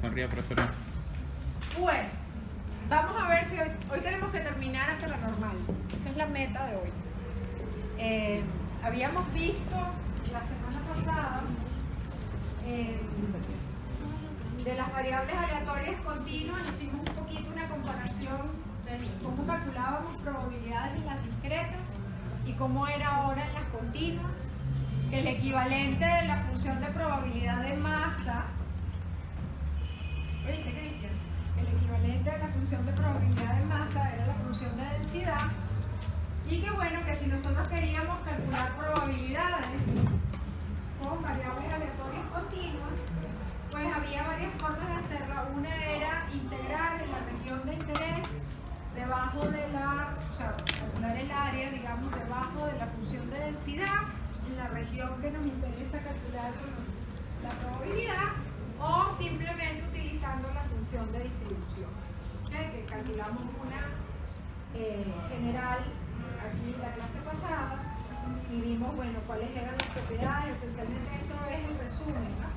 Sonríe, profesora. Pues, vamos a ver si hoy tenemos que terminar hasta la normal. Esa es la meta de hoy. Habíamos visto la semana pasada de las variables aleatorias continuas, hicimos un poquito una comparación de cómo calculábamos probabilidades en las discretas y cómo era ahora en las continuas. El equivalente de la función de probabilidad de masa, ¿oíste, Cristian? El equivalente de la función de probabilidad de masa era la función de densidad, y que bueno, que si nosotros queríamos calcular probabilidades con variables aleatorias continuas, pues había varias formas de hacerlo. Una era integrar en la región de interés debajo de calcular el área, digamos, debajo de la función de densidad, en la región que nos interesa calcular la probabilidad, o simplemente utilizando la función de distribución, ¿okay? Que calculamos una general aquí la clase pasada y vimos, bueno, cuáles eran las propiedades. Esencialmente eso es el resumen, ¿no?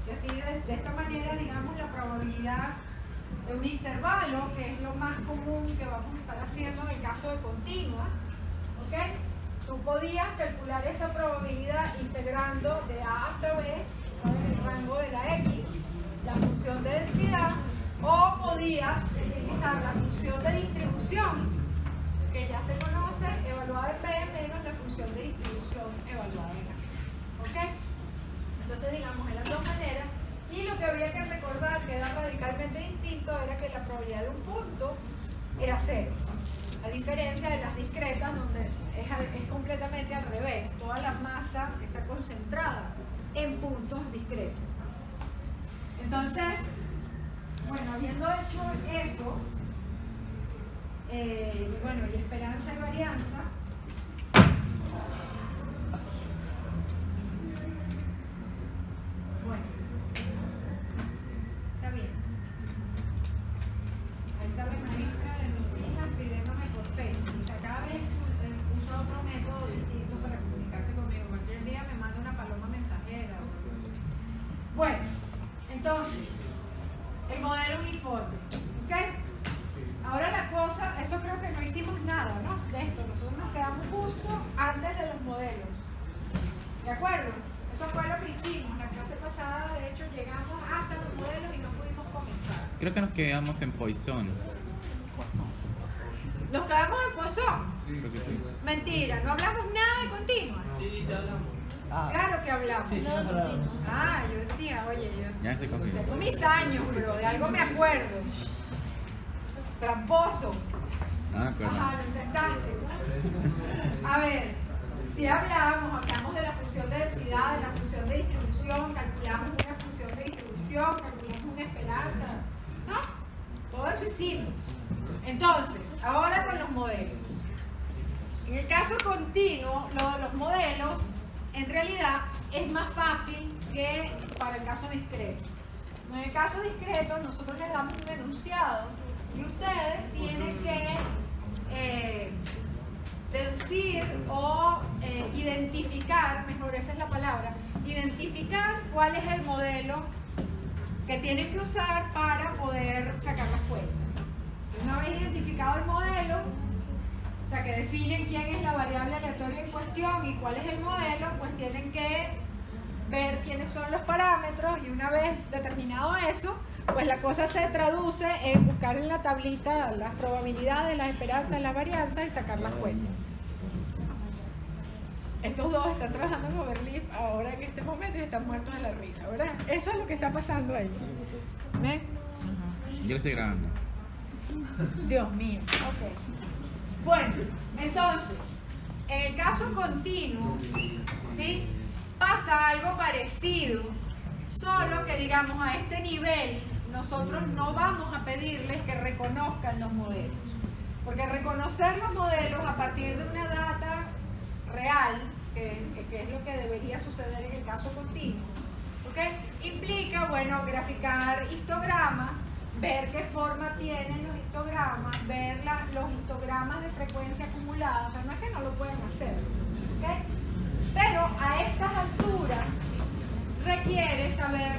Y así de esta manera, digamos, la probabilidad de un intervalo, que es lo más común que vamos a estar haciendo en el caso de continuas, ¿ok? Tú podías calcular esa probabilidad integrando de A hasta B, en el rango de la X, la función de densidad, o podías utilizar la función de distribución, que ya se conoce, evaluada en B menos la función de distribución evaluada en A. ¿Ok? Entonces, digamos, eran dos maneras, y lo que habría que recordar, que era radicalmente distinto, era que la probabilidad de un punto era cero, a diferencia de las discretas, donde es completamente al revés. Toda la masa está concentrada en puntos discretos. Entonces, bueno, habiendo hecho eso, y esperanza y varianza, bueno, está bien. Ahí está la maestra de mis hijas pidiéndome por Facebook. Cada vez usa otro método distinto para comunicarse conmigo. Cualquier día me manda una paloma mensajera. Bueno, entonces, el modelo uniforme, ¿ok? Ahora la cosa, eso creo que no hicimos nada, ¿no? De esto, nosotros nos quedamos justo antes de los modelos. ¿De acuerdo? Eso fue lo que hicimos. La clase pasada, de hecho, llegamos hasta los modelos y no pudimos comenzar. Creo que nos quedamos en Poisson. ¿Nos quedamos en Poisson? Sí, creo que sí. Mentira, no hablamos nada de continuas. Sí, sí hablamos. Claro que hablamos. Sí, sí, hablamos. Ah, yo decía, oye, yo Ya estoy conmigo. tengo mis años, pero de algo me acuerdo. Tramposo. Ah, Ajá, claro. lo intentaste. A ver, si hablamos de la función de densidad, de la función de distribución, calculamos una función de distribución, calculamos una esperanza, ¿no? Todo eso hicimos. Entonces, ahora con los modelos. En el caso continuo, lo de los modelos, en realidad, es más fácil que para el caso discreto. En el caso discreto, nosotros les damos un enunciado y ustedes tienen que deducir o identificar, mejor esa es la palabra, identificar cuál es el modelo que tienen que usar para poder sacar las cuentas. Una vez identificado el modelo, o sea, que definen quién es la variable aleatoria en cuestión y cuál es el modelo, pues tienen que ver quiénes son los parámetros, y una vez determinado eso, pues la cosa se traduce en buscar en la tablita las probabilidades, las esperanzas, las varianzas y sacar las cuentas. Estos dos están trabajando en Overleaf ahora en este momento y están muertos de la risa, ¿verdad? Eso es lo que está pasando ahí. ¿Ves? Yo lo estoy grabando. Dios mío, ok. Bueno, entonces, en el caso continuo, ¿sí? Pasa algo parecido, solo que, digamos, a este nivel nosotros no vamos a pedirles que reconozcan los modelos, porque reconocer los modelos a partir de una data real, que es lo que debería suceder en el caso continuo, ¿ok? Implica, bueno, graficar histogramas, ver qué forma tienen los histogramas, ver los histogramas de frecuencia acumulada. O sea, no es que no lo puedan hacer, ¿ok? Pero a estas alturas requiere saber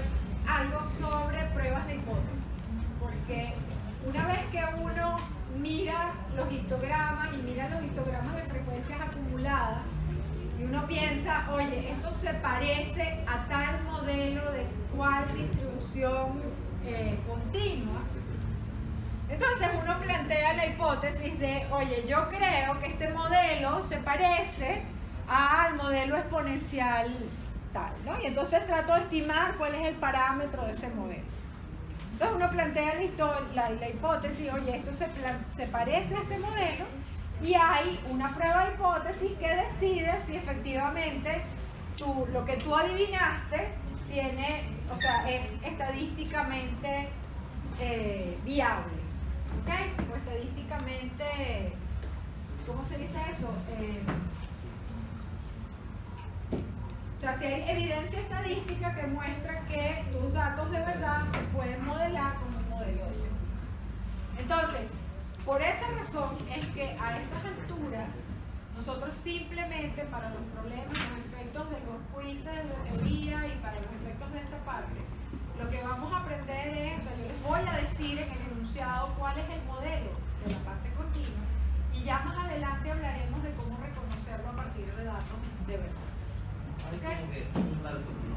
algo sobre pruebas de hipótesis, porque una vez que uno mira los histogramas y mira los histogramas de frecuencias acumuladas y uno piensa, oye, esto se parece a tal modelo de cual distribución continua, entonces uno plantea la hipótesis de, oye, yo creo que este modelo se parece al modelo exponencial tal, ¿no? Y entonces trato de estimar cuál es el parámetro de ese modelo. Entonces uno plantea la hipótesis, oye, esto se parece a este modelo, y hay una prueba de hipótesis que decide si efectivamente lo que tú adivinaste tiene, o sea, es estadísticamente viable, ¿ok? O estadísticamente, ¿cómo se dice eso? O sea, si hay evidencia estadística que muestra que tus datos de verdad se pueden modelar como un modelo de seguridad. Entonces, por esa razón es que a estas alturas nosotros simplemente para los problemas, los efectos de los quizzes de teoría y para los efectos de esta parte, lo que vamos a aprender es, o sea, yo les voy a decir en el enunciado cuál es el modelo de la parte continua, y ya más adelante hablaremos de cómo reconocerlo a partir de datos de verdad. Hay como que un cálculo, ¿no?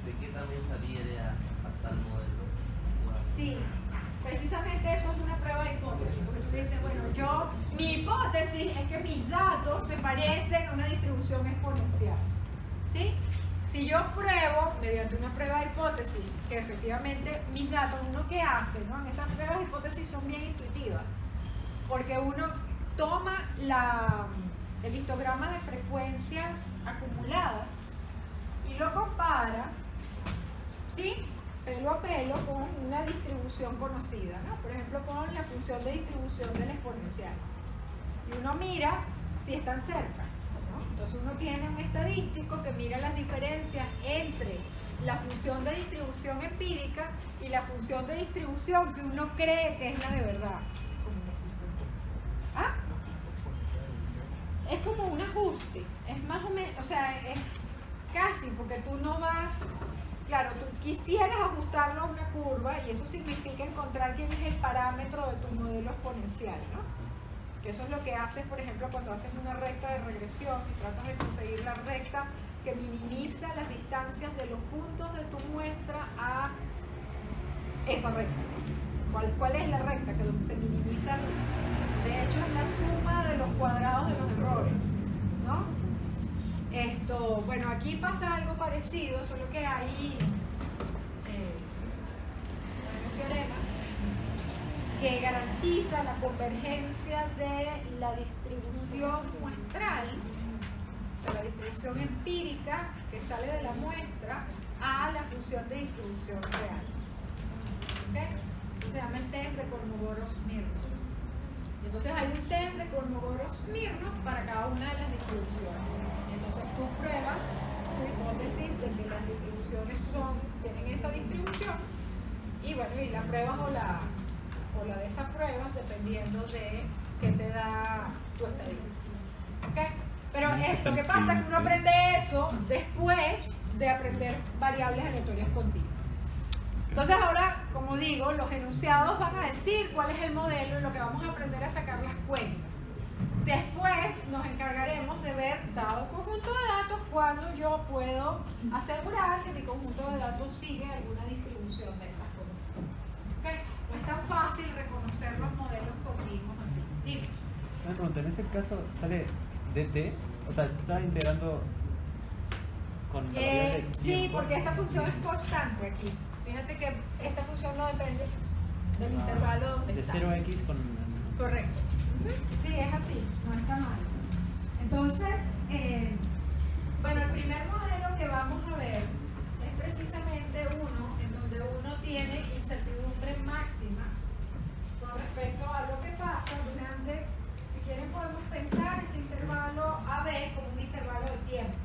De qué también saliera a tal modelo. Sí, precisamente eso es una prueba de hipótesis, porque tú dices, bueno, mi hipótesis es que mis datos se parecen a una distribución exponencial, ¿sí? Si yo pruebo, mediante una prueba de hipótesis, que efectivamente mis datos, uno que hace, ¿no? En esas pruebas de hipótesis son bien intuitivas, porque uno toma el histograma de frecuencias acumuladas y lo compara, ¿sí? Pelo a pelo con una distribución conocida, ¿no? Por ejemplo, con la función de distribución del exponencial. Y uno mira si están cerca, ¿no? Entonces uno tiene un estadístico que mira las diferencias entre la función de distribución empírica y la función de distribución que uno cree que es la de verdad. ¿Ah? Es como un ajuste, es más o menos, o sea, es casi, porque tú no vas, claro, tú quisieras ajustarlo a una curva y eso significa encontrar quién es el parámetro de tu modelo exponencial, ¿no? Que eso es lo que haces, por ejemplo, cuando haces una recta de regresión y tratas de conseguir la recta que minimiza las distancias de los puntos de tu muestra a esa recta. ¿Cuál es la recta? Que donde se minimiza, de hecho, es la suma de los cuadrados de los errores, ¿no? Bueno, aquí pasa algo parecido, solo que hay un teorema que garantiza la convergencia de la distribución muestral, o sea, la distribución empírica que sale de la muestra, a la función de distribución real. ¿Okay? Se llama el test de Kolmogorov-Smirnov. Entonces hay un test de Kolmogorov-Smirnov para cada una de las distribuciones. Entonces tú pruebas tu hipótesis de que las distribuciones tienen esa distribución, y bueno, y la pruebas o la desapruebas dependiendo de qué te da tu estadística. ¿Okay? Pero lo que pasa es que uno aprende eso después de aprender variables aleatorias continuas. Entonces ahora, como digo, los enunciados van a decir cuál es el modelo y lo que vamos a aprender a sacar las cuentas. Después nos encargaremos de ver, dado el conjunto de datos, cuando yo puedo asegurar que mi conjunto de datos sigue alguna distribución de estas cosas. ¿Okay? No es tan fácil reconocer los modelos continuos así. Dime. Una pregunta, en ese caso sale dt, o sea, se está integrando con la variable del Sí, tiempo. porque esta función es constante aquí. Fíjate que esta función no depende del intervalo donde de estás. 0x con... Correcto. Sí, es así, no está mal. Entonces, bueno, el primer modelo que vamos a ver es precisamente uno en donde uno tiene incertidumbre máxima con respecto a lo que pasa durante, si quieren podemos pensar ese intervalo AB como un intervalo de tiempo,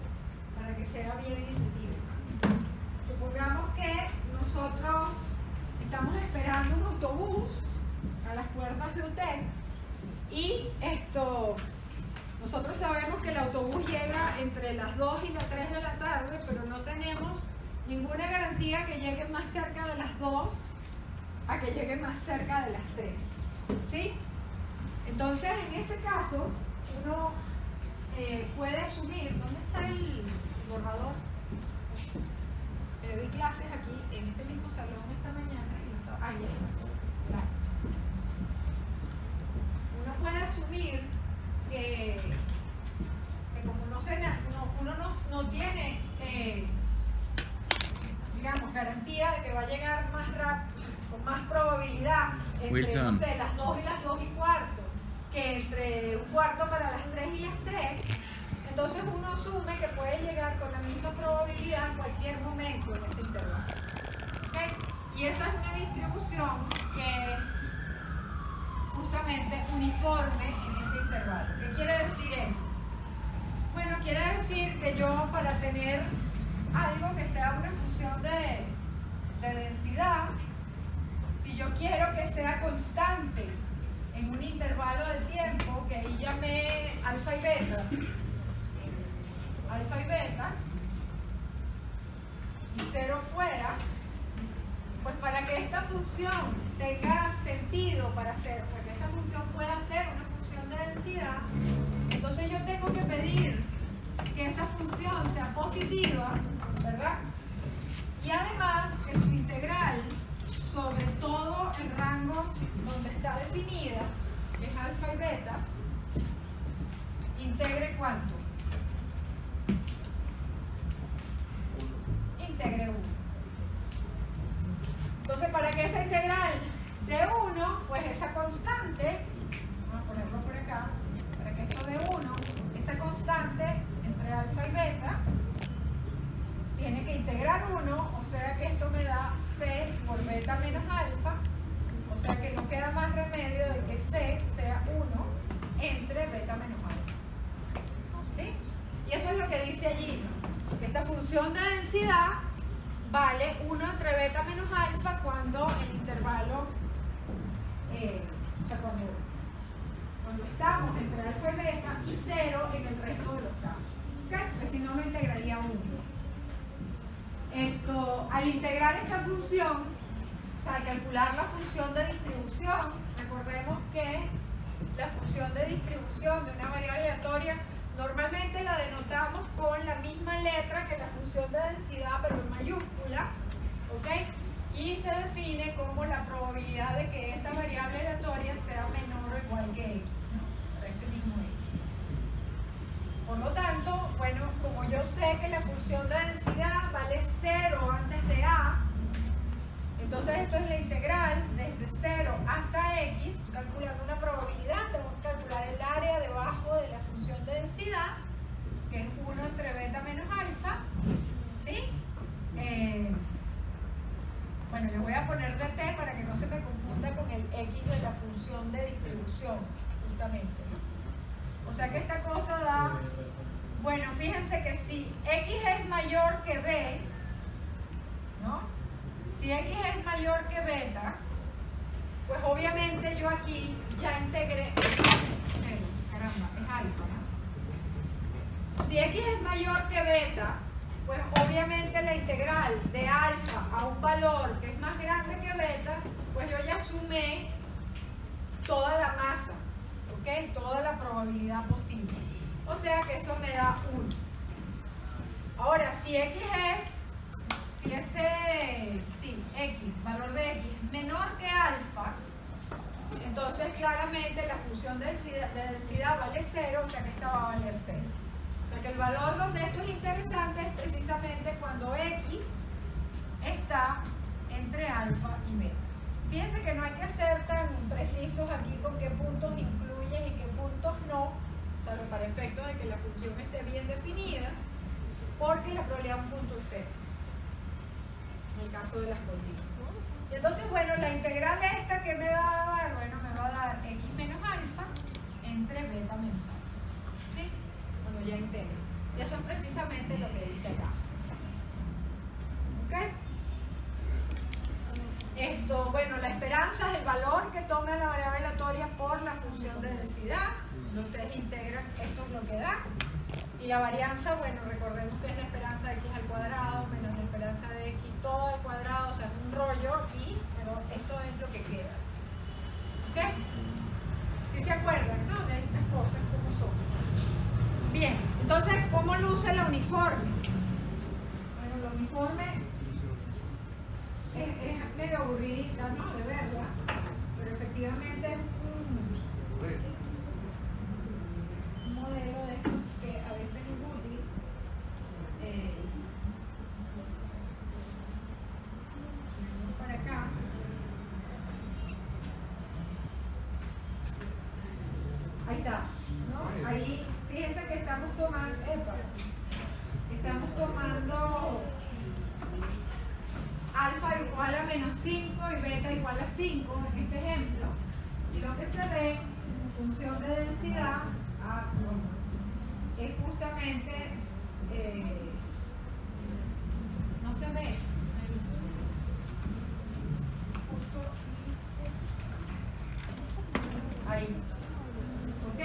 para que sea bien intuitivo. Supongamos que nosotros estamos esperando un autobús a las puertas de UTEC y nosotros sabemos que el autobús llega entre las 2 y las 3 de la tarde, pero no tenemos Ninguna garantía que llegue más cerca de las 2 a que llegue más cerca de las 3. ¿Sí? Entonces, en ese caso, uno puede asumir, ¿dónde está el borrador? Le doy clases aquí en este mismo salón esta mañana y no estaba, ya está. Gracias. Uno puede asumir que como uno no tiene digamos garantía de que va a llegar más rápido, con más probabilidad entre Wilson. no sé, las 2 y las 2 y cuarto que entre un cuarto para las 3 y las 3. Entonces uno asume que puede llegar con la misma probabilidad en cualquier momento en ese intervalo. ¿Okay? Y esa es una distribución que es justamente uniforme en ese intervalo. ¿Qué quiere decir eso? Bueno, quiere decir que yo, para tener algo que sea una función de densidad, si yo quiero que sea constante en un intervalo de tiempo que ahí llamé alfa y beta, y 0 fuera, pues para que esta función tenga sentido, para que esta función pueda ser una función de densidad, entonces yo tengo que pedir que esa función sea positiva, ¿verdad? Y además que su integral sobre todo el rango donde está definida, que es alfa y beta, integre ¿cuánto? Integre 1. Entonces, para que esa integral de 1, pues esa constante, vamos a ponerlo por acá, para que esto de 1, esa constante entre alfa y beta, tiene que integrar 1, o sea que esto me da c por beta menos alfa, o sea que no queda más remedio de que c sea 1 entre beta menos alfa. ¿Sí? Y eso es lo que dice allí, ¿no? Que esta función de densidad vale 1 entre beta menos alfa cuando el intervalo, cuando estamos entre alfa y beta, y 0 en el resto de los casos. ¿Okay? Porque si no, no integraría 1. Al integrar esta función, o sea, al calcular la función de distribución, recordemos que la función de distribución de una variable aleatoria normalmente la denotamos con la misma letra que la función de densidad, pero en mayúscula, ¿ok? Y se define como la probabilidad de que esa variable aleatoria sea menor o igual que x, ¿no? Para este mismo x. Por lo tanto, bueno, como yo sé que la función de densidad vale 0 antes de a, entonces esto es la integral desde 0 hasta x, calculando una probabilidad, tengo que calcular el área debajo de la función de densidad, que es 1 entre beta menos alfa, ¿sí? Bueno, le voy a poner de t para que no se me confunda con el x de la función de distribución, justamente, ¿no? O sea que esta cosa da, bueno, fíjense que si x es mayor que b, ¿no? Si x es mayor que beta, pues obviamente yo aquí ya integré, caramba, es alfa, ¿no? Si x es mayor que beta, pues obviamente la integral de alfa a un valor que es más grande que beta, pues yo ya sumé toda la masa, ¿ok? Toda la probabilidad posible. O sea que eso me da 1. Ahora, si x x, valor de x es menor que alfa, entonces claramente la función de densidad vale 0, o sea que esta va a valer 0. O sea que el valor donde esto es interesante es precisamente cuando x está entre alfa y beta. Fíjense que no hay que ser tan precisos aquí con qué puntos incluyen y qué puntos no, o sea, para efectos de que la función esté bien definida, porque la probabilidad de un punto es 0, en el caso de las continuas. Y entonces, bueno, la integral esta que me va a dar, bueno, me va a dar x menos alfa entre beta menos alfa, ¿sí? Cuando ya integro. Y eso es precisamente lo que dice acá. ¿Ok? Bueno, la esperanza es el valor que tome la variable aleatoria por la función de densidad. Ustedes integran, esto es lo que da. Y la varianza, bueno, recordemos que es la esperanza de x al cuadrado menos la esperanza esperanza de X, todo al cuadrado, o sea, es un rollo, pero esto es lo que queda. ¿Ok? ¿Sí se acuerdan, no? De estas cosas, cómo son. Bien, entonces, ¿cómo luce la uniforme? Bueno, la uniforme es medio aburridita, ¿no? De verla, pero efectivamente es un modelo de estos que a veces es útil. Para acá. Ahí está, ¿no? Ahí, fíjense que estamos tomando alfa igual a menos 5 y beta igual a 5 en este ejemplo. Y lo que se ve en función de densidad es justamente, no se ve, justo ahí. ¿Ok?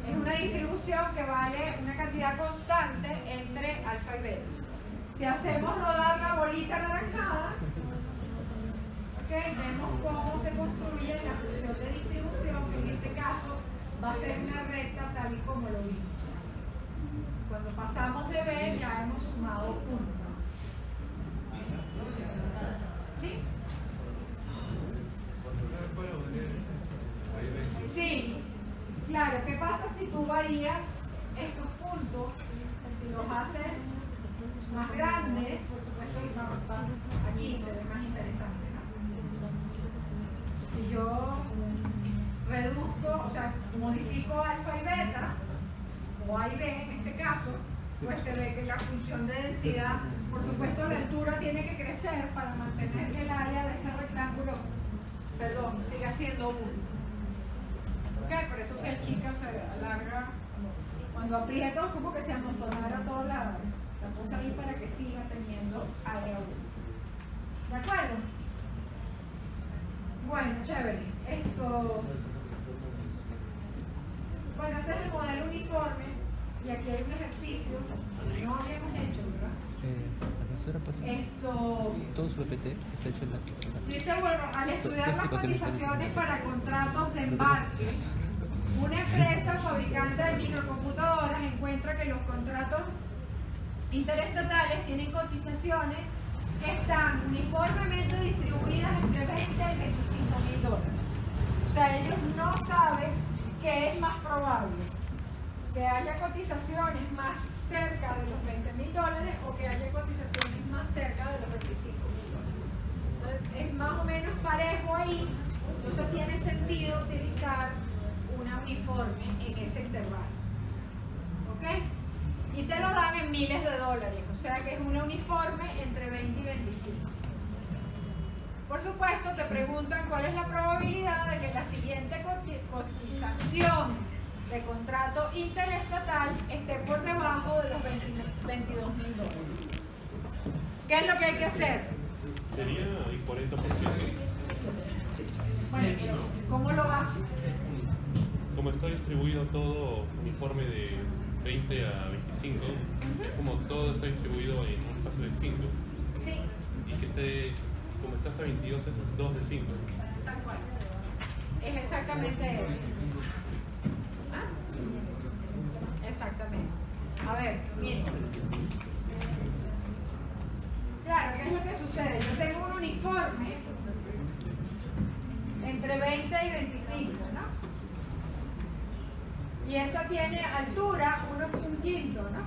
Es una distribución que vale una cantidad constante entre alfa y beta. Si hacemos rodar la bolita anaranjada, ¿okay? Vemos cómo se construye la función de distribución, que en este caso va a ser una recta tal y como lo vimos. Cuando pasamos de B ya hemos sumado puntos. ¿Sí? Sí, claro. ¿Qué pasa si tú varías estos puntos? Si los haces más grandes, por supuesto, aquí se ve más interesante, ¿no? Si yo reduzco, o sea, modifico alfa y beta, o A y B en este caso, pues se ve que la función de densidad, por supuesto, la altura tiene que crecer para mantener que el área de este rectángulo, siga siendo 1. ¿Ok? Por eso se achica, o se alarga. Cuando aprieto, como que se amontonara toda la cosa ahí para que siga teniendo área 1. ¿De acuerdo? Bueno, chévere. Bueno, ese es el modelo uniforme y aquí hay un ejercicio que no habíamos hecho, ¿verdad? La profesora pasa. Todo su PPT está hecho en la. Dice, bueno, al estudiar las cotizaciones para contratos de embarque, una empresa fabricante de microcomputadoras encuentra que los contratos interestatales tienen cotizaciones que están uniformemente distribuidas entre 20 y 25 mil dólares. O sea, ellos no saben qué es más probable, que haya cotizaciones más cerca de los 20 mil dólares o que haya cotizaciones más cerca de los 25 mil dólares. Entonces, es más o menos parejo ahí, entonces tiene sentido utilizar una uniforme en ese intervalo. ¿Ok? Y te lo dan en miles de dólares, o sea que es una uniforme entre 20 y 25. Por supuesto, te preguntan cuál es la probabilidad de que la siguiente cotización de contrato interestatal esté por debajo de los 22 mil dólares. ¿Qué es lo que hay que hacer? Sería el 40%. Bueno, pero ¿cómo lo haces? Como está distribuido todo uniforme de 20 a 25, es como todo está distribuido en un espacio de 5. Sí. Y que esté, como está hasta 22, es 2 de 5. Tal cual. Es exactamente eso. ¿Ah? Exactamente. A ver, miren. Claro, ¿qué es lo que sucede? Yo tengo un uniforme entre 20 y 25, ¿no? Y esa tiene altura 1,5, ¿no?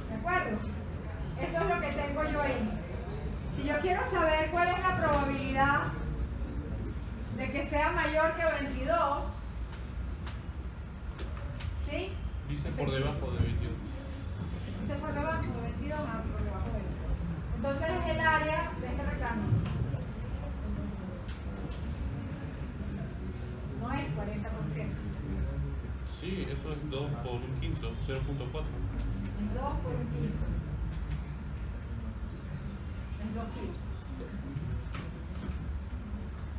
¿De acuerdo? Eso es lo que tengo yo ahí. Si yo quiero saber cuál es la probabilidad de que sea mayor que 22, ¿sí? Dice por debajo de 22. Dice por debajo de 22, por debajo de 22. Entonces es el área de este rectángulo. No es 40%. Sí, eso es 2 por un quinto, 0.4. Es 2 por un quinto. Es 2 kilos.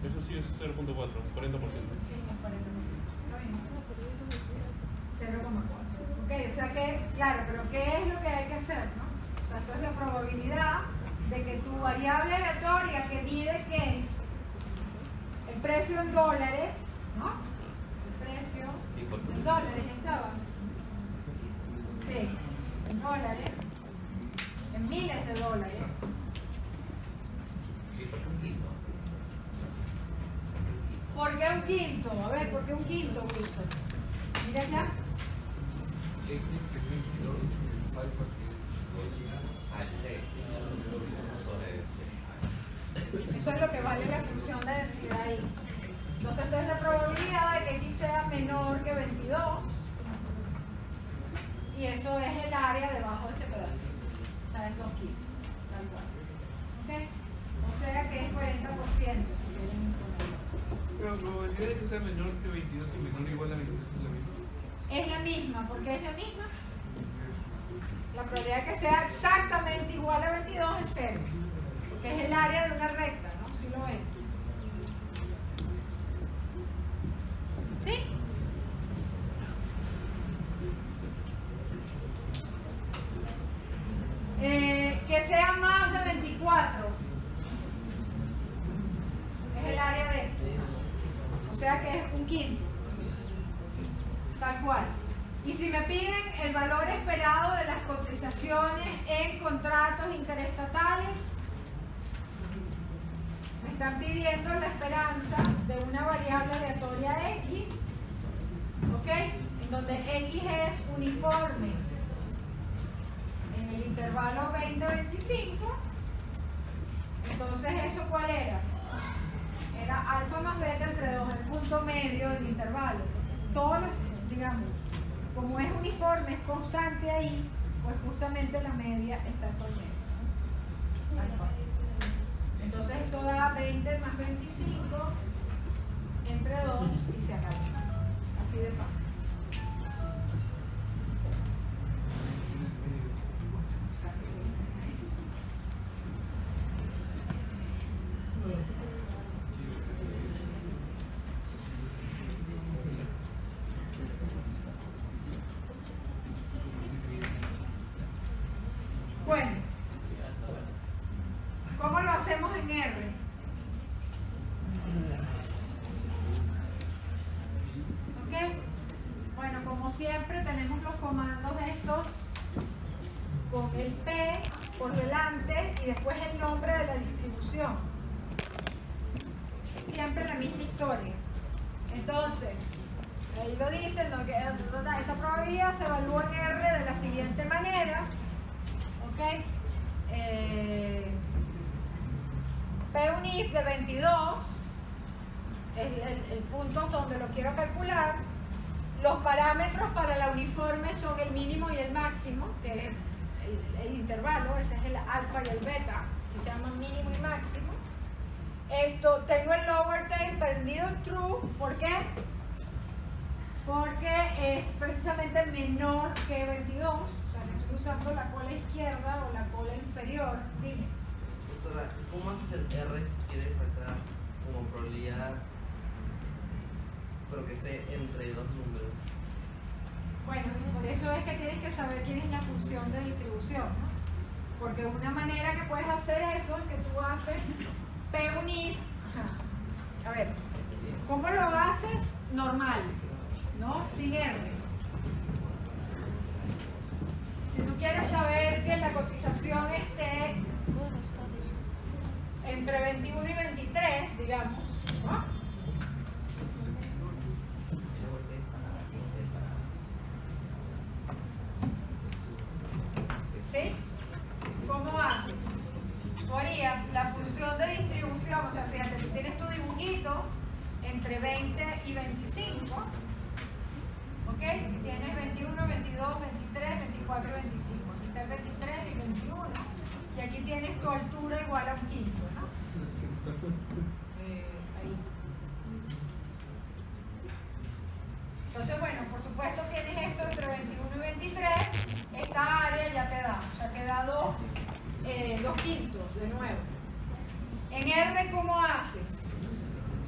Eso sí es 0.4, 40%. Sí, es 40%. Está bien. 0,4. Ok, o sea que, claro, pero ¿qué es lo que hay que hacer, no? O sea, esto es la probabilidad de que tu variable aleatoria que mide que el precio en dólares, ¿no? El precio en dólares estaba. Sí, en dólares, en miles de dólares. ¿Por qué un quinto? A ver, ¿por qué un quinto, Wilson? Mira acá. Eso es lo que vale la función de densidad ahí. Entonces, esta es la probabilidad de que x sea menor que 22. Y eso es el área debajo de este pedacito. O sea, es 2 kilos. Tal cual. ¿Ok? O sea que es 40%, si quieren ponerlo. Pero la probabilidad de que sea menor que 22 y menor o igual a 22 es la misma. Es la misma. ¿Por qué es la misma? La probabilidad de que sea exactamente igual a 22 es 0. Porque es el área de una recta, ¿no? ¿Sí lo ven? ¿Sí? Que sea más de 24 es el área de esto. O sea que es un quinto. Tal cual. Y si me piden el valor esperado de las cotizaciones en contratos interestatales, me están pidiendo la esperanza de una variable aleatoria X, ¿ok? En donde X es uniforme en el intervalo 20-25. Entonces, ¿eso cuál era? Era alfa más beta entre 2, el punto medio del intervalo. Todos los, digamos, como es uniforme, es constante ahí, pues justamente la media está en por medio. Tal cual. Entonces esto da 20 más 25 entre 2 y se acabó. Así de fácil. Bueno, ¿cómo lo hacemos en R? ¿Ok? Bueno, como siempre tenemos los comandos estos con el P por delante y después el nombre de la distribución. Siempre la misma historia. Entonces, ahí lo dicen, ¿no? Que esa probabilidad se evalúa en R de la siguiente manera. ¿Ok? P un if de 22 es el punto donde lo quiero calcular. Los parámetros para la uniforme son el mínimo y el máximo, que es el intervalo, ese es el alfa y el beta, que se llaman mínimo y máximo. Esto, tengo el lower tail prendido en true, ¿por qué? Porque es precisamente menor que 22, o sea, que estoy usando la cola izquierda o la cola inferior. Dime. Profesora, ¿cómo haces el R si quieres sacar como probabilidad, pero que esté entre dos números? Bueno, por eso es que tienes que saber quién es la función de distribución, ¿no? Porque una manera que puedes hacer eso es que tú haces P un if. A ver, ¿cómo lo haces? Normal, ¿no? Sin R. Si tú quieres saber que la cotización esté entre 21 y 23, digamos, ¿no? ¿Sí? ¿Cómo haces? Tú harías la función de distribución, o sea, fíjate, tú tienes tu dibujito entre 20 y 25, ¿ok? Y tienes 21, 22, 23, 24 y 25. Aquí está el 23 y 21. Y aquí tienes tu altura igual a un quinto, ¿no? Ahí. Entonces, bueno, por supuesto tienes esto entre 21 y 23. Esta área ya te da, o sea, te da dos quintos de nuevo. En R, ¿cómo haces?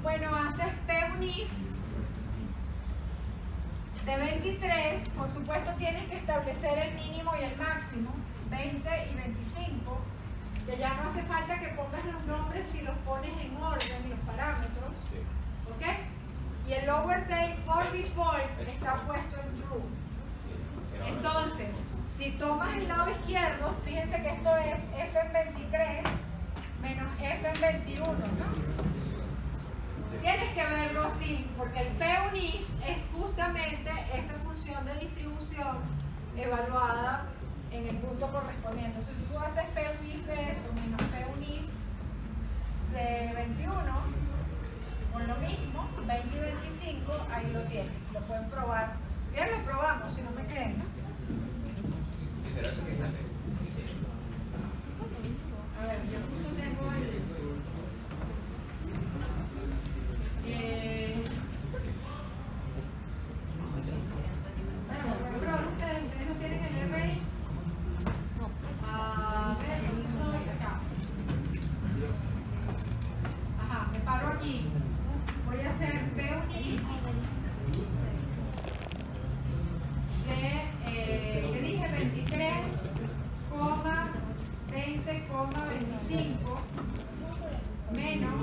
Bueno, haces P un if de 23, por supuesto tienes que establecer el mínimo y el máximo, 20 y 25, que ya no hace falta que pongas los nombres si los pones en orden, los parámetros, ¿ok? Y el lower tail por default está puesto en true. Entonces, si tomas el lado izquierdo, fíjense que esto es f en 23 menos f en 21, ¿no? Tienes que verlo así, porque el P-UNIF es justamente esa función de distribución evaluada en el punto correspondiente. Entonces, si tú haces P-UNIF de eso menos P-UNIF de 21, con lo mismo, 20 y 25, ahí lo tienen, lo pueden probar. Bien, lo probamos, si no me creen, ¿no? Pero eso que sale. A ver, yo justo tengo el... bueno, voy a probar ustedes no tienen el RI. A ver, ¿dónde estoy acá? Ajá, me paro aquí. Voy a hacer P-UNIF de, le dije 23, 20, 25 menos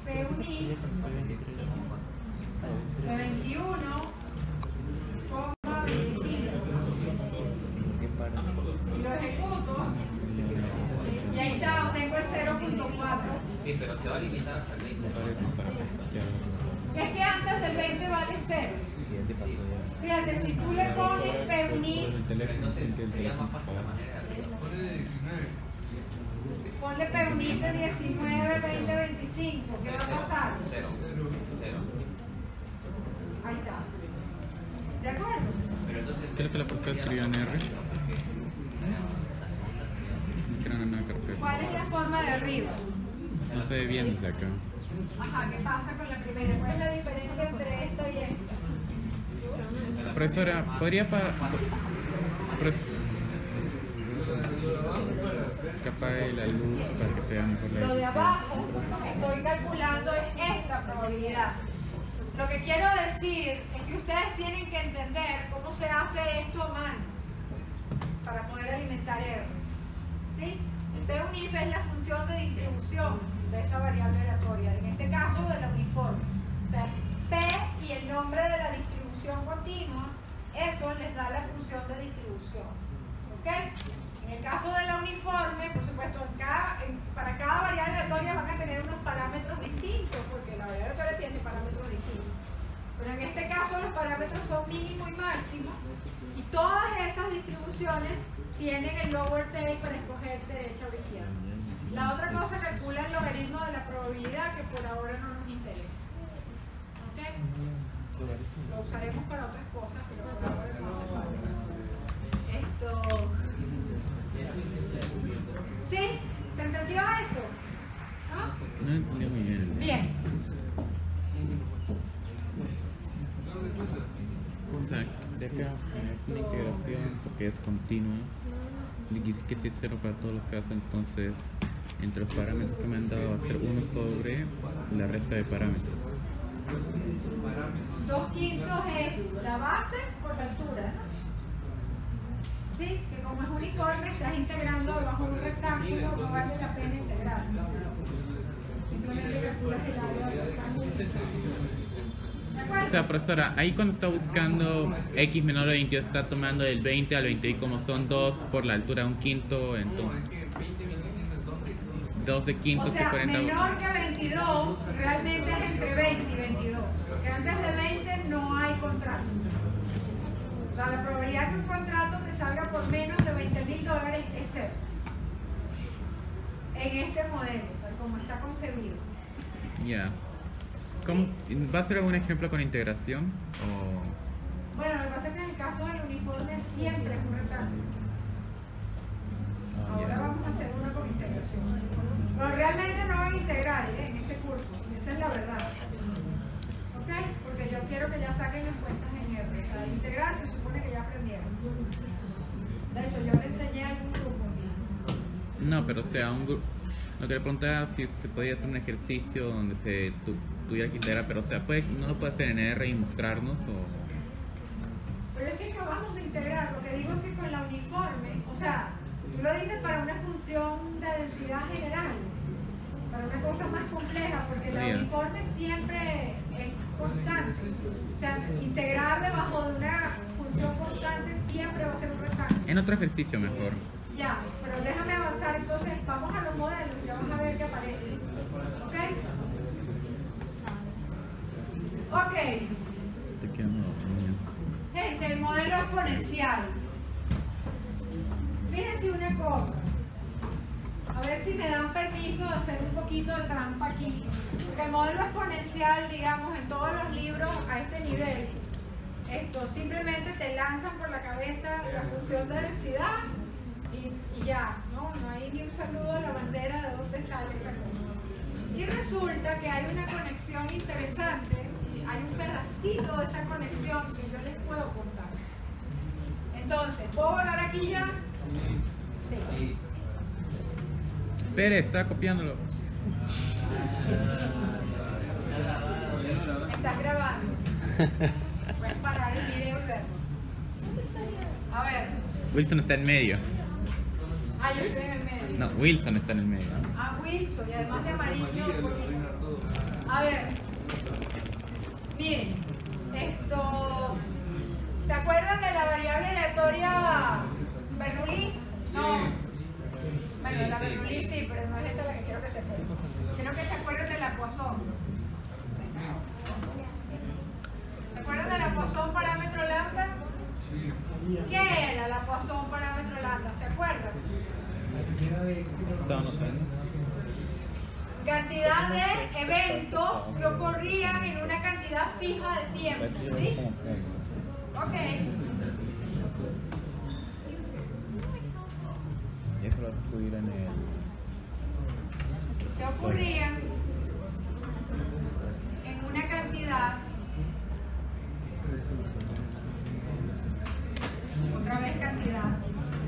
P-UNIF de 21, 25. Si lo ejecuto, y ahí está, tengo el 0.4. Sí, pero se va a limitar hasta el 20. Es que antes del 20 vale 0. Fíjate, si tú le pones P-UNIF, Entonces sería más fácil la manera de Ponle de 19. ponle P-UNIF de 19, 20, 25. ¿Qué va a pasar? 0. Ahí está. ¿De acuerdo? Pero entonces. Creo que la profesora escribió en R. Que era una nueva carpeta. ¿Cuál es la forma de arriba? No se ve bien desde acá. Ajá, ¿qué pasa con la primera? ¿Cuál es la diferencia entre esta y esta? Profesora, ¿podría que apague la luz para que se vea mejor la Lo de diapositiva? abajo, estoy calculando es esta probabilidad. Lo que quiero decir es que ustedes tienen que entender cómo se hace esto a mano para poder alimentar R. ¿Sí? El P-UNIF es la función de distribución de esa variable aleatoria, en este caso de la uniforme. O sea, P y el nombre de la distribución continua, eso les da la función de distribución. ¿Ok? En el caso de la uniforme, por supuesto, para cada variable aleatoria van a tener unos parámetros distintos, porque la variable aleatoria tiene parámetros distintos. Pero en este caso los parámetros son mínimo y máximo, y todas esas distribuciones tienen el lower tail para escoger derecha o izquierda. La otra cosa calcula el logaritmo de la probabilidad, que por ahora no nos interesa. ¿Ok? Lo usaremos para otras cosas, pero por ahora no hace falta. Esto... ¿Sí? ¿Se entendió eso? ¿No? No entendí muy bien. Bien. O sea, de acá es una integración porque es continua. Y dice que si es 0 para todos los casos, entonces entre los parámetros que me han dado va a ser 1 sobre la resta de parámetros. 2/5 es la base por la altura, ¿no? Sí, que como es uniforme estás integrando bajo un rectángulo, no vale la pena integrar. Simplemente calculas el área del rectángulo. ¿De acuerdo? O sea, profesora, ahí cuando está buscando x menor a 22 está tomando del 20 al 20 y como son 2 por la altura de un quinto, entonces Es que 20, 25 es donde existe. 2 de quinto O que sea, 40. menor que 22 realmente es entre 20 y 22. Porque antes de 20 no hay contrato. O sea, la probabilidad que un contrato te salga por menos de $20,000 es 0. En este modelo, tal como está concebido. Ya. ¿Cómo? ¿Va a ser algún ejemplo con integración? O... Bueno, lo que pasa es que en el caso del uniforme siempre es un rectángulo. Ahora vamos a hacer una con integración. Pero realmente no van a integrar en este curso. Esa es la verdad. ¿Ok? Porque yo quiero que ya saquen las cuentas en R. O sea, integrar se supone que ya aprendieron. De hecho, yo le enseñé a algún grupo. No, pero o sea, lo que le preguntaba si se podía hacer un ejercicio donde se tuviera que integrar, pero o sea, no lo puede hacer en R y mostrarnos o... Pero es que acabamos de integrar, lo que digo es que con la uniforme, o sea, tú lo dices para una función de densidad general, para una cosa más compleja, porque la uniforme siempre es constante. O sea, integrar debajo de una función constante siempre va a ser un rectángulo. En otro ejercicio mejor. Ya, pero déjame avanzar, entonces vamos a los modelos y vamos a ver qué aparece. ¿Ok? Ok. Te queda una opinión. Gente, el modelo exponencial. Fíjense una cosa. A ver si me dan permiso de hacer un poquito de trampa aquí. Porque el modelo exponencial, digamos, en todos los libros a este nivel, esto simplemente te lanzan por la cabeza la función de densidad y ya, ¿no? No hay ni un saludo a la bandera de dónde sale esta cosa. Y resulta que hay una conexión interesante, y hay un pedacito de esa conexión que yo les puedo contar. Entonces, ¿puedo volar aquí ya? Sí. Espere, está copiándolo. ¿Estás grabando? Puedes parar el video y verlo. A ver. Wilson está en medio. Ah, yo estoy en el medio. No, Wilson está en el medio. ¿No? Ah, Wilson, y además de amarillo. A ver. Miren, esto. ¿Se acuerdan de la variable aleatoria Bernoulli? No. Bueno, la Bernoulli sí, pero no es esa la que quiero que se acuerden. Quiero que se acuerden de la Poisson. ¿Se acuerdan de la Poisson parámetro lambda? ¿Qué era la Poisson parámetro lambda? ¿Se acuerdan? Está anotando. Cantidad de eventos que ocurrían en una cantidad fija de tiempo. ¿Sí? Ok. Y eso lo vas a subir en el... Que ocurrían en una cantidad, otra vez cantidad,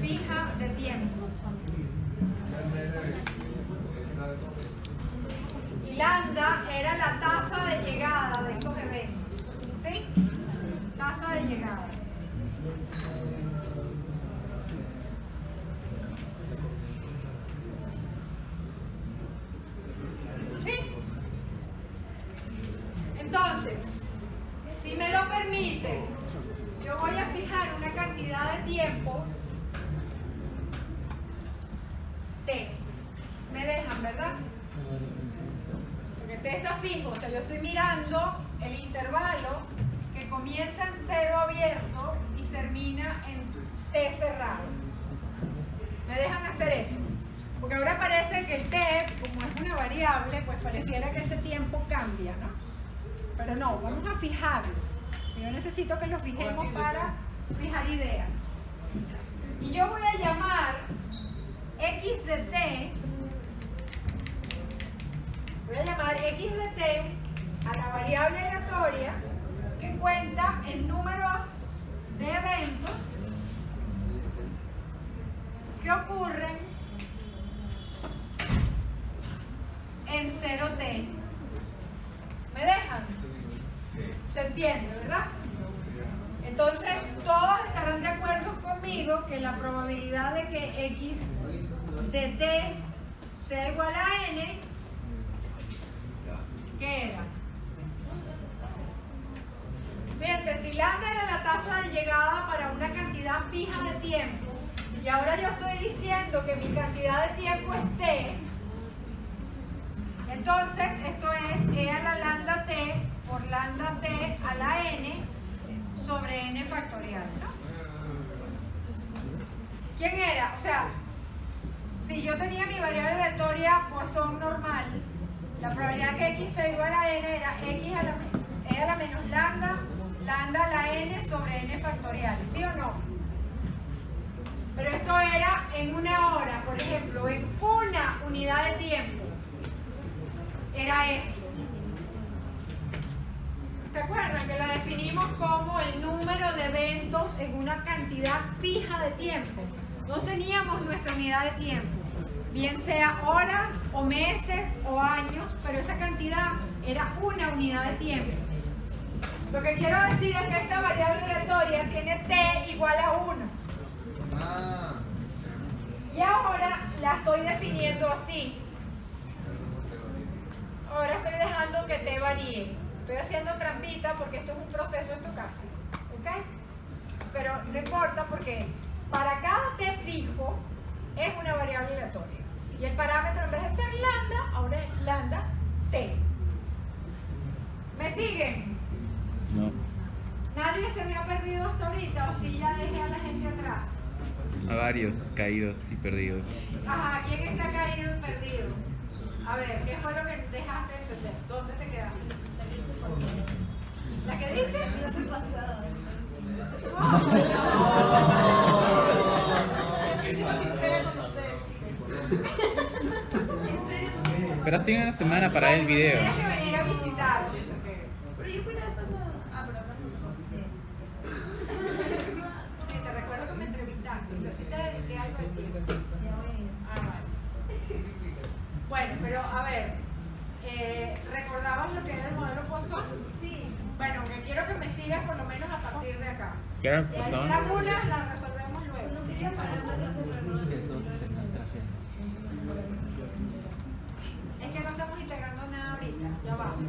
fija de tiempo. Y lambda era la tasa de llegada de esos eventos. ¿Sí? Tasa de llegada. ¿Sí? Entonces, si me lo permite, yo voy a fijar una cantidad de tiempo T. Me dejan, ¿verdad? Porque T está fijo, o sea, yo estoy mirando el intervalo que comienza en 0 abierto y termina en T cerrado. ¿Me dejan hacer eso? Porque ahora parece que el T, como es una variable, pues pareciera que ese tiempo cambia, ¿no? Pero no, vamos a fijarlo. Yo necesito que lo fijemos para fijar ideas. Y yo voy a llamar x de t, voy a llamar x de t a la variable aleatoria que cuenta el número de eventos que ocurren en 0t. ¿Me dejan? ¿Se entiende, verdad? Entonces, todos estarán de acuerdo conmigo que la probabilidad de que x de t sea igual a n, ¿qué era? Fíjense, si lambda era la tasa de llegada para una cantidad fija de tiempo, y ahora yo estoy diciendo que mi cantidad de tiempo es t, entonces esto es e a la lambda t por lambda t a la n sobre n factorial, ¿no? ¿Quién era? O sea, si yo tenía mi variable aleatoria Poisson normal, la probabilidad que x sea igual a n era x a la, e a la menos lambda, lambda a la n sobre n factorial, ¿sí o no? Pero esto era en una hora, por ejemplo, en una unidad de tiempo. Era esto. ¿Se acuerdan que la definimos como el número de eventos en una cantidad fija de tiempo? No teníamos nuestra unidad de tiempo, bien sea horas o meses o años, pero esa cantidad era una unidad de tiempo. Lo que quiero decir es que esta variable aleatoria tiene t igual a 1. Y ahora la estoy definiendo así. Ahora estoy dejando que t varíe. Estoy haciendo trampita porque esto es un proceso estocástico. ¿Ok? Pero no importa porque para cada t fijo es una variable aleatoria. Y el parámetro en vez de ser lambda, ahora es lambda t. ¿Me siguen? No. ¿Nadie se me ha perdido hasta ahorita o si ya dejé a la gente atrás? A varios caídos y perdidos. Ajá, ¿quién está caído y perdido? A ver, ¿qué fue lo que dejaste de entender? ¿Dónde te quedaste? ¿La que dice? La semana pasada. Pero tienen una semana para el video. Tienes que venir a visitar. Pero yo fui la vez pasada. Ah, pero ahora no. Sí, te recuerdo que me entrevistaste. Yo sí te dediqué algo de tiempo. Ah, vale. Bueno, pero a ver, ¿recordabas lo que era el modelo Poisson? Sí. Bueno, que quiero que me sigas por lo menos a partir de acá. ¿Qué era el Si hay Poisson? lagunas, las resolvemos luego. No quería parar más de hacerlo. Es que no estamos integrando nada ahorita. Ya vamos.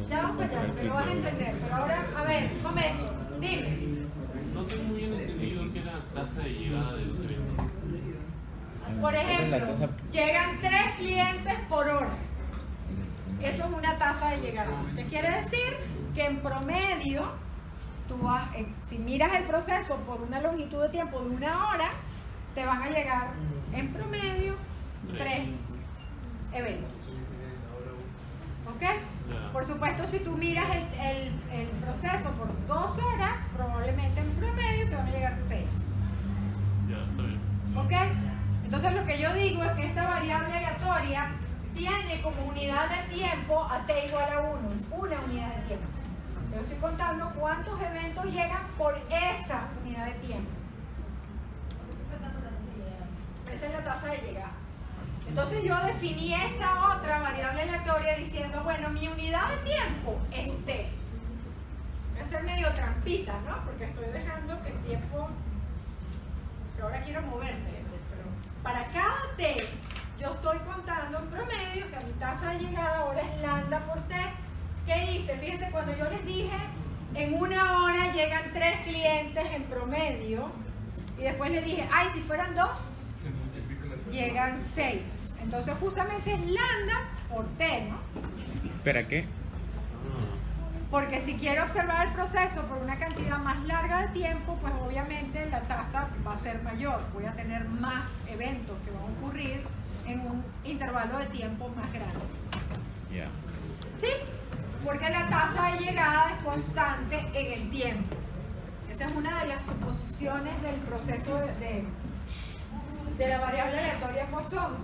Ya vamos para allá, pero vas a entender. Pero ahora, a ver, un momento, dime. No tengo muy bien entendido qué es la tasa de llegada de los eventos. Por ejemplo, La tasa- llegan 3 clientes por hora. Eso es una tasa de llegada. ¿Qué quiere decir? Que en promedio, si miras el proceso por una longitud de tiempo de 1 hora, te van a llegar en promedio 3 eventos. ¿Ok? Por supuesto, si tú miras el proceso por 2 horas, probablemente en promedio te van a llegar 6. Ya, está bien. ¿Ok? Entonces lo que yo digo es que esta variable aleatoria tiene como unidad de tiempo a t igual a 1, es una unidad de tiempo. Yo estoy contando cuántos eventos llegan por esa unidad de tiempo. Esa es la tasa de llegada. Entonces yo definí esta otra variable aleatoria diciendo, bueno, mi unidad de tiempo es t. Voy a hacer medio trampita, ¿no? Porque estoy dejando que el tiempo, que ahora quiero moverte, pero para cada t yo estoy contando en promedio, o sea, mi tasa de llegada ahora es lambda por t. ¿Qué hice? Fíjense, cuando yo les dije, en 1 hora llegan 3 clientes en promedio, y después les dije, ay, si fueran 2, Se multiplica la llegan 6. Entonces justamente es lambda por t, ¿no? Espera, ¿qué? Porque si quiero observar el proceso por una cantidad más larga de tiempo, pues obviamente la tasa va a ser mayor. Voy a tener más eventos que van a ocurrir en un intervalo de tiempo más grande. Ya. ¿Sí? Porque la tasa de llegada es constante en el tiempo. Esa es una de las suposiciones del proceso de la variable aleatoria Poisson.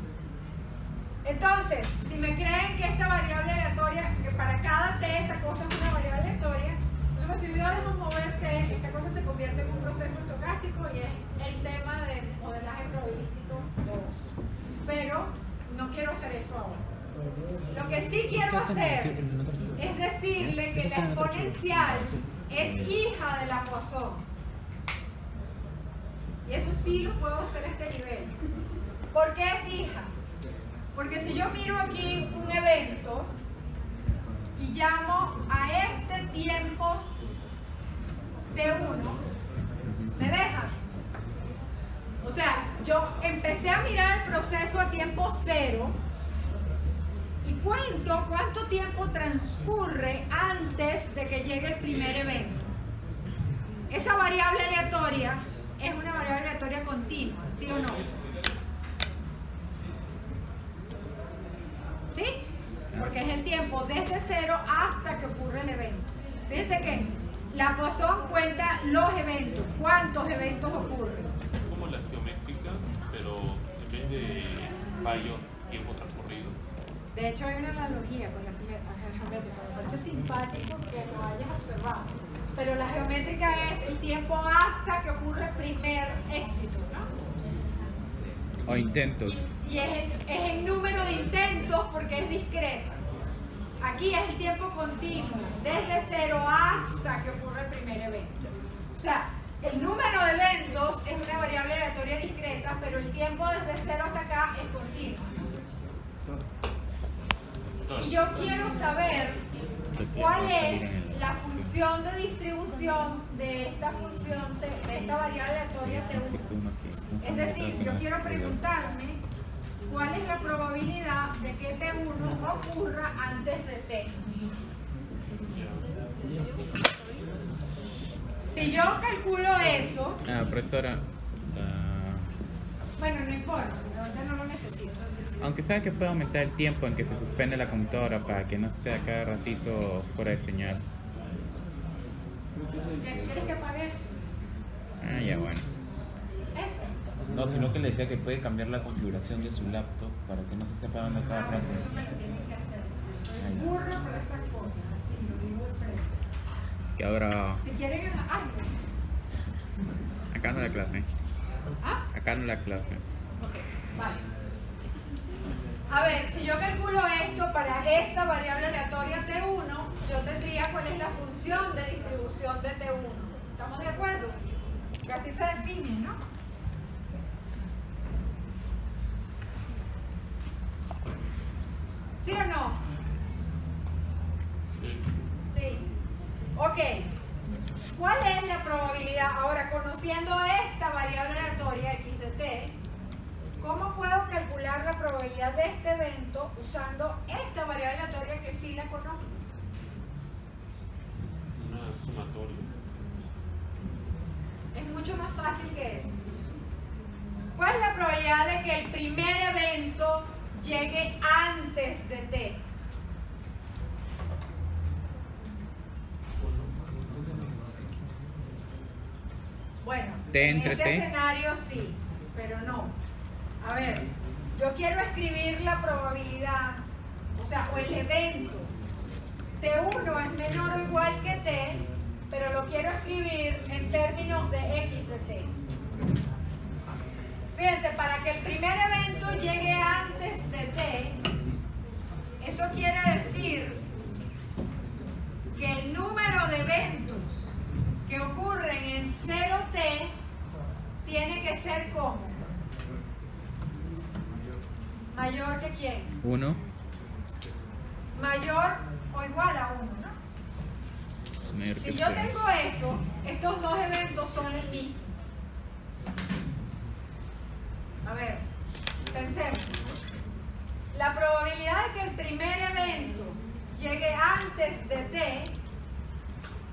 Entonces, si me creen que esta variable aleatoria, que para cada t esta cosa es una variable aleatoria, entonces si yo dejo mover t, esta cosa se convierte en un proceso estocástico y es el tema del modelaje probabilístico 2. Pero no quiero hacer eso ahora. Lo que sí quiero hacer es decirle que la exponencial es hija de la Poisson. Y eso sí lo puedo hacer a este nivel. ¿Por qué es hija? Porque si yo miro aquí un evento y llamo a este tiempo T1, ¿me deja? O sea, yo empecé a mirar el proceso a tiempo 0 y cuento cuánto tiempo transcurre antes de que llegue el primer evento. Esa variable aleatoria es una variable aleatoria continua, ¿sí o no? ¿Sí? Porque es el tiempo desde 0 hasta que ocurre el evento. Fíjense que la Poisson cuenta los eventos, cuántos eventos ocurren. Es como la geométrica, pero en vez de fallos, tiempo transcurrido. De hecho hay una analogía con la geométrica, me parece simpático que lo hayas observado. Pero la geométrica es el tiempo hasta que ocurre el primer éxito, ¿no? O intentos. Y es el número de intentos porque es discreto. Aquí es el tiempo continuo, desde 0 hasta que ocurre el primer evento. O sea, el número de eventos es una variable aleatoria discreta, pero el tiempo desde 0 hasta acá es continuo. Y yo quiero saber cuál es la función de distribución de esta función, de esta variable aleatoria T1. Es decir, yo quiero preguntarme cuál es la probabilidad de que T1 ocurra antes de T. Si yo calculo eso, Profesora, bueno, no importa, ahorita no lo necesito. aunque sabe que puede aumentar el tiempo en que se suspende la computadora para que no esté a cada ratito fuera de señal. ¿Quieres que apague? Ya bueno. Eso. No, sino que le decía que puede cambiar la configuración de su laptop para que no se esté apagando cada Ah, rato. eso me lo tienes que hacer. Soy burro para esas cosas, así lo digo de frente. Que ahora, Si quieren, hazlo. acá no la clase. ¿Ah? Acá no la clase. Ok, vale. A ver, si yo calculo esto para esta variable aleatoria T1, yo tendría cuál es la función de distribución de T1. ¿Estamos de acuerdo? Que así se define, ¿no? ¿Sí o no? Sí. Ok. ¿Cuál es la probabilidad? Ahora, conociendo esta variable aleatoria x de t, ¿cómo puedo calcular la probabilidad de este evento usando esta variable aleatoria que sí la conozco? Una sumatoria. Es mucho más fácil que eso. ¿Cuál es la probabilidad de que el primer evento llegue antes de t? Bueno, T en entre este T. escenario sí, pero no. A ver, yo quiero escribir la probabilidad, o sea, o el evento. T1 es menor o igual que T, pero lo quiero escribir en términos de X de T. Fíjense, para que el primer evento llegue antes de T, eso quiere decir que el número de eventos que ocurren en 0T tiene que ser como mayor que quién, 1. mayor o igual a 1, ¿no? Mayor que Si yo 0. tengo eso, estos dos eventos son el mismo. A ver, pensemos. La probabilidad de que el primer evento llegue antes de T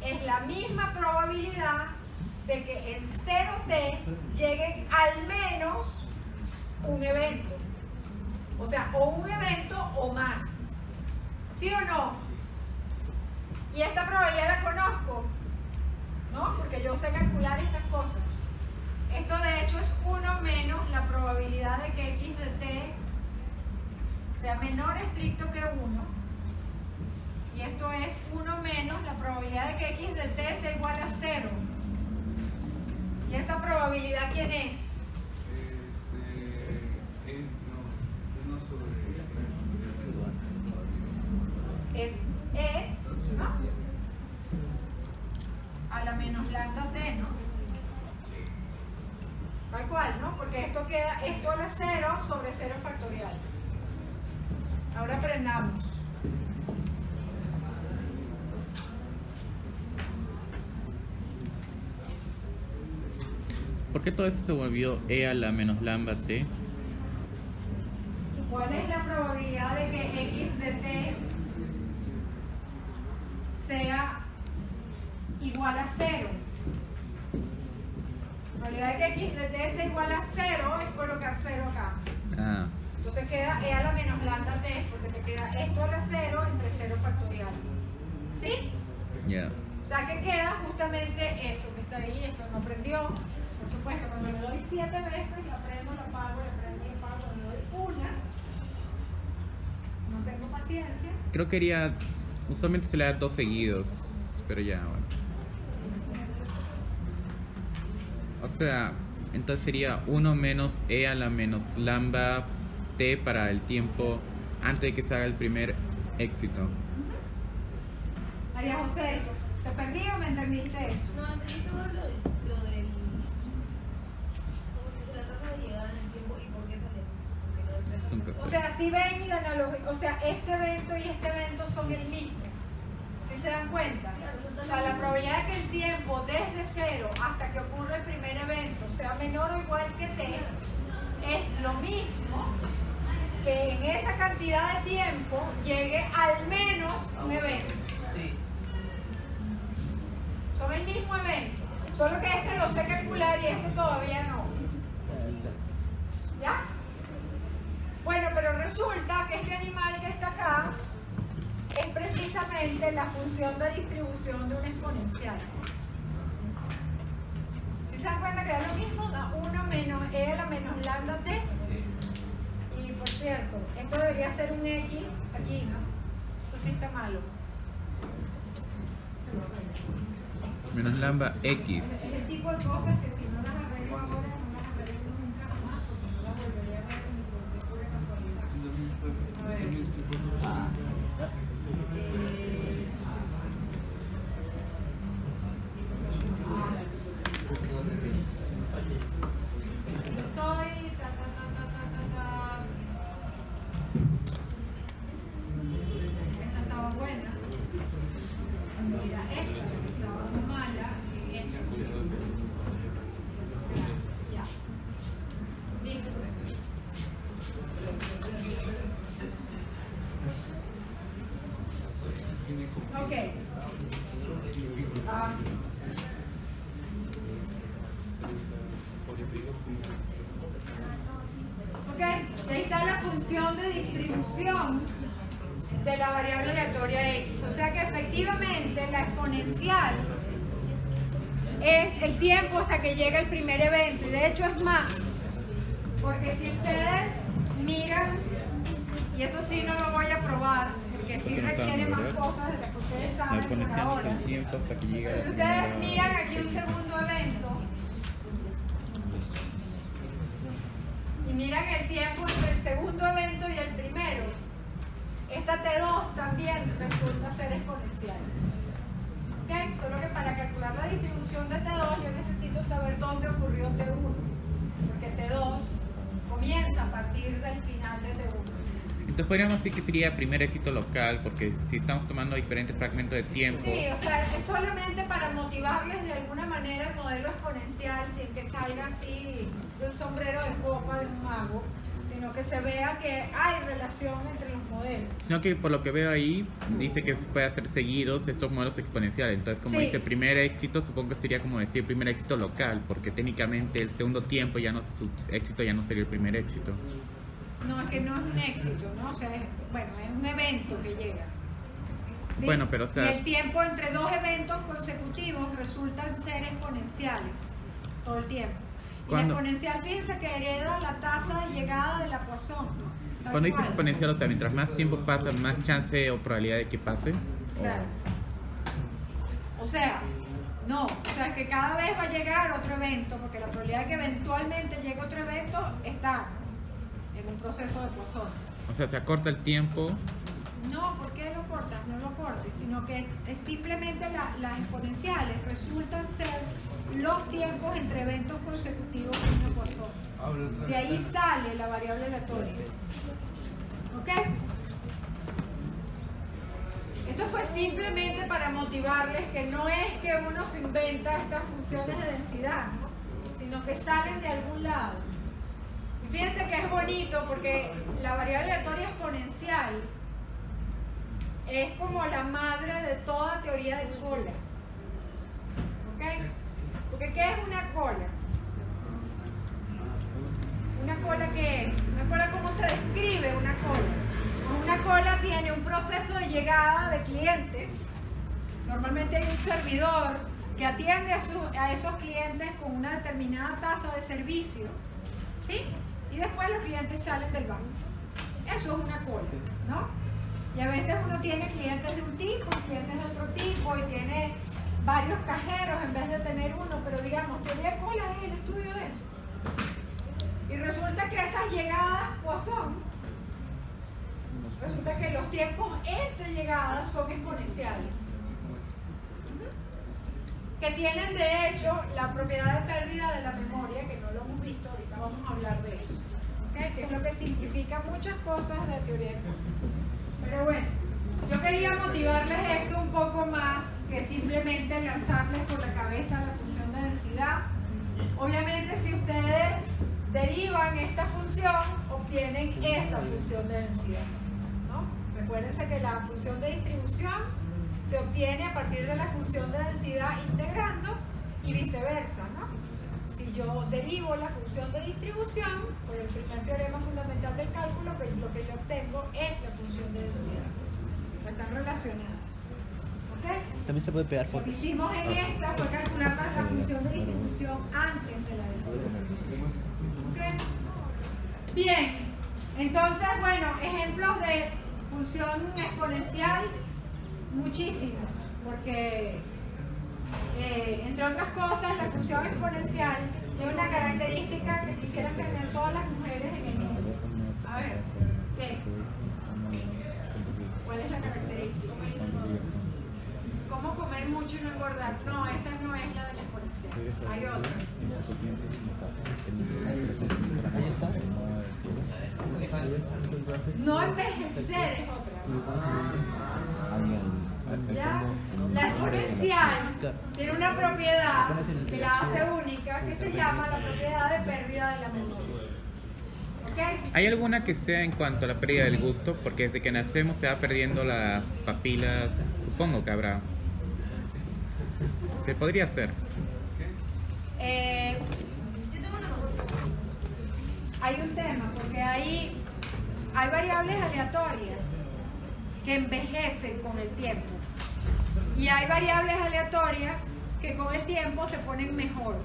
es la misma probabilidad de que en 0T llegue al menos un evento. O sea, o un evento o más. ¿Sí o no? Y esta probabilidad la conozco, ¿no? Porque yo sé calcular estas cosas. Esto de hecho es 1 menos la probabilidad de que x de t sea menor estricto que 1. Y esto es 1 menos la probabilidad de que x de t sea igual a 0. ¿Y esa probabilidad quién es? Es e, ¿no? A la menos lambda t, ¿no? Tal cual, ¿no? Porque esto queda, esto a la 0 sobre 0 factorial. Ahora aprendamos. ¿Por qué todo eso se volvió e a la menos lambda t? ¿Cuál es la probabilidad de que x de t sea igual a 0? La probabilidad de que x de t sea igual a 0 es colocar 0 acá. Ah, Entonces queda e a la menos lambda t, porque te queda esto a la 0 entre 0 factorial. ¿Sí? ya. O sea que queda justamente eso que está ahí, esto no aprendió. Por supuesto, cuando le doy 7 veces, la aprendo, la pago, la aprendo, la pago. Cuando le doy una, no tengo paciencia. Creo que quería. Usualmente se le da 2 seguidos. Pero ya, bueno. O sea, entonces sería 1 menos e a la menos lambda t para el tiempo antes de que se haga el primer éxito. María José, ¿te perdí o me entendiste eso? No, entendí todo lo del. Como que la tasa de llegada en el tiempo y por qué sale eso. Porque lo del O sea, si ven la analogía, o sea, este evento y este evento son el mismo. ¿Sí se dan cuenta? O sea, la probabilidad de que el tiempo desde cero hasta que ocurra el primer evento sea menor o igual que t es lo mismo que en esa cantidad de tiempo llegue al menos un evento. Sí. Son el mismo evento, solo que este lo sé calcular y este todavía no. ¿Ya? Bueno, pero resulta que este animal que está acá es precisamente la función de distribución de un exponencial. ¿Sí se dan cuenta que da lo mismo? Da 1 menos e a la menos lambda t. Sí. Y por cierto, esto debería ser un x aquí, ¿no? Esto sí está malo. Menos lambda x. Es el tipo de cosas que si no las arreglo ahora no las arreglo nunca jamás, porque no las volvería a ver ni por pura casualidad. A ver. Estoy esta estaba buena. Mira, esta estaba mala y esta sí. Ya. Listo. Ok. Ok, ahí está la función de distribución de la variable aleatoria x. O sea que efectivamente la exponencial es el tiempo hasta que llega el primer evento. Y de hecho es más. Porque si ustedes miran, y eso sí no lo voy a probar, porque sí requiere más cosas de las que ustedes La saben por exponencial es ahora. el tiempo hasta que llega Si el ustedes primero. miran aquí un segundo evento y miran el tiempo entre el segundo evento y el primero, esta T2 también resulta ser exponencial. ¿Ok? Solo que para calcular la distribución de T2 yo necesito saber dónde ocurrió T1, porque T2 comienza a partir del final de T1. Entonces podríamos decir que sería primer éxito local, porque si estamos tomando diferentes fragmentos de tiempo. Sí, o sea, es solamente para motivarles de alguna manera el modelo exponencial sin que salga así de un sombrero de copa de un mago, sino que se vea que hay relación entre los modelos. Sino que por lo que veo ahí, dice que se puede hacer seguidos estos modelos exponenciales. Entonces, como Sí. dice primer éxito, supongo que sería como decir primer éxito local, porque técnicamente el segundo tiempo ya no, su éxito ya no sería el primer éxito. No, es que no es un éxito, ¿no? O sea, bueno, es un evento que llega. ¿Sí? Bueno, pero, o sea- Y el tiempo entre dos eventos consecutivos resultan ser exponenciales todo el tiempo. Y la ¿Cuándo? exponencial, fíjense que hereda la tasa de llegada de la Poisson. Tal Cuando dice cual. exponencial, o sea, mientras más tiempo pasa, más chance o probabilidad de que pase. Claro. O sea, no, o sea, que cada vez va a llegar otro evento, porque la probabilidad de que eventualmente llegue otro evento está en un proceso de Poisson. O sea, se acorta el tiempo. No, ¿por qué lo cortas? No lo cortes, sino que es simplemente las exponenciales resultan ser los tiempos entre eventos consecutivos de una Poisson. De ahí sale la variable aleatoria. ¿Ok? Esto fue simplemente para motivarles que no es que uno se inventa estas funciones de densidad, ¿no? Sino que salen de algún lado. Y fíjense que es bonito porque la variable aleatoria exponencial es como la madre de toda teoría de colas. ¿Ok? Porque ¿qué es una cola? ¿Una cola qué es? ¿Una cola cómo se describe una cola? Una cola tiene un proceso de llegada de clientes. Normalmente hay un servidor que atiende a esos clientes con una determinada tasa de servicio. ¿Sí? Y después los clientes salen del banco. Eso es una cola, ¿no? Y a veces uno tiene clientes de un tipo, clientes de otro tipo y tiene varios cajeros en vez de tener uno, pero digamos, teoría de cola es el estudio de eso. Y resulta que esas llegadas Poisson, resulta que los tiempos entre llegadas son exponenciales. que tienen de hecho la propiedad de pérdida de la memoria, que no lo hemos visto, ahorita vamos a hablar de eso, ¿okay? Que es lo que simplifica muchas cosas de teoría de cálculo. Pero bueno, yo quería motivarles esto un poco más que simplemente lanzarles por la cabeza la función de densidad. Obviamente si ustedes derivan esta función, obtienen esa función de densidad, ¿no? Recuérdense que la función de distribución se obtiene a partir de la función de densidad integrando y viceversa, ¿no? Si yo derivo la función de distribución por el primer teorema fundamental del cálculo, pues lo que yo obtengo es la función de densidad. Están relacionadas. ¿Ok? También se puede pegar Lo que fotos. hicimos en esta fue calcular la función de distribución antes de la densidad. ¿Ok? Bien, entonces, bueno, ejemplos de función exponencial, muchísimos, porque entre otras cosas, la función exponencial tiene una característica que quisieran tener todas las mujeres en el mundo. A ver, ¿qué? ¿Cuál es la característica? ¿Cómo comer mucho y no engordar? No, esa no es la de la exponencial. Hay otra. No envejecer es otra. ¿Ya? La exponencial tiene una propiedad que la hace única, que se llama la propiedad de pérdida de la memoria. ¿Okay? ¿Hay alguna que sea en cuanto a la pérdida del gusto? Porque desde que nacemos se va perdiendo las papilas, supongo que habrá. ¿Qué podría ser? Hay un tema, porque hay variables aleatorias que envejecen con el tiempo. Y hay variables aleatorias que con el tiempo se ponen mejor.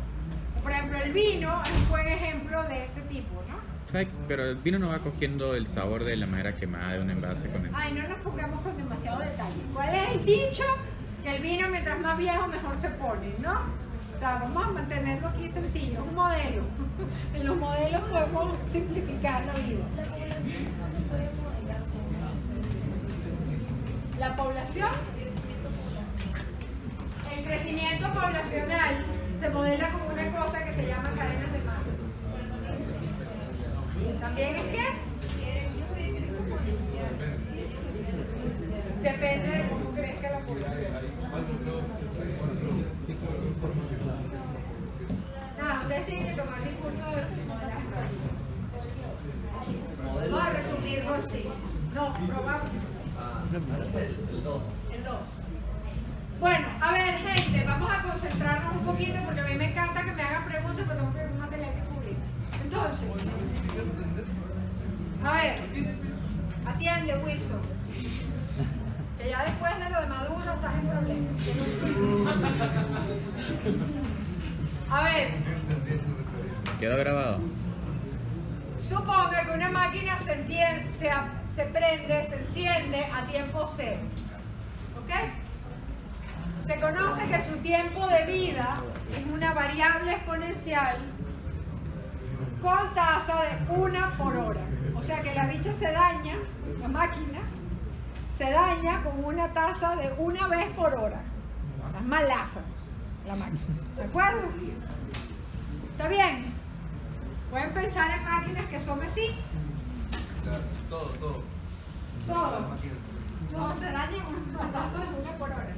Por ejemplo, el vino es un buen ejemplo de ese tipo, ¿no? Ay, pero el vino no va cogiendo el sabor de la madera quemada de un envase con el... Ay, no nos pongamos con demasiado detalle. ¿Cuál es el dicho? Que el vino mientras más viejo mejor se pone, ¿no? O sea, vamos a mantenerlo aquí sencillo, es un modelo. En los modelos podemos simplificar la vida. La población, el crecimiento poblacional se modela como una cosa que se llama cadenas de mando. ¿También es qué? Depende de cómo crezca la población. Nada, ustedes tienen que tomar mi curso de modelaje. Vamos a resumirlo así. No, probamos. El 2. El 2. Bueno, a ver, gente, vamos a concentrarnos un poquito porque a mí me encanta que me hagan preguntas, pero tengo que un material que cubrir. Entonces, a ver, atiende, Wilson. Que ya después de lo de Maduro estás en problemas. A ver, ¿Quedó grabado? suponga que una máquina se prende, se enciende a tiempo cero. ¿Ok? Se conoce que su tiempo de vida es una variable exponencial con tasa de 1 por hora. O sea que la bicha se daña, la máquina, se daña con una tasa de 1 vez por hora. Es malaza la máquina. ¿De acuerdo? ¿Está bien? Pueden pensar en máquinas que son así. Todo. Todo. No, se daña con una tasa de 1 por hora.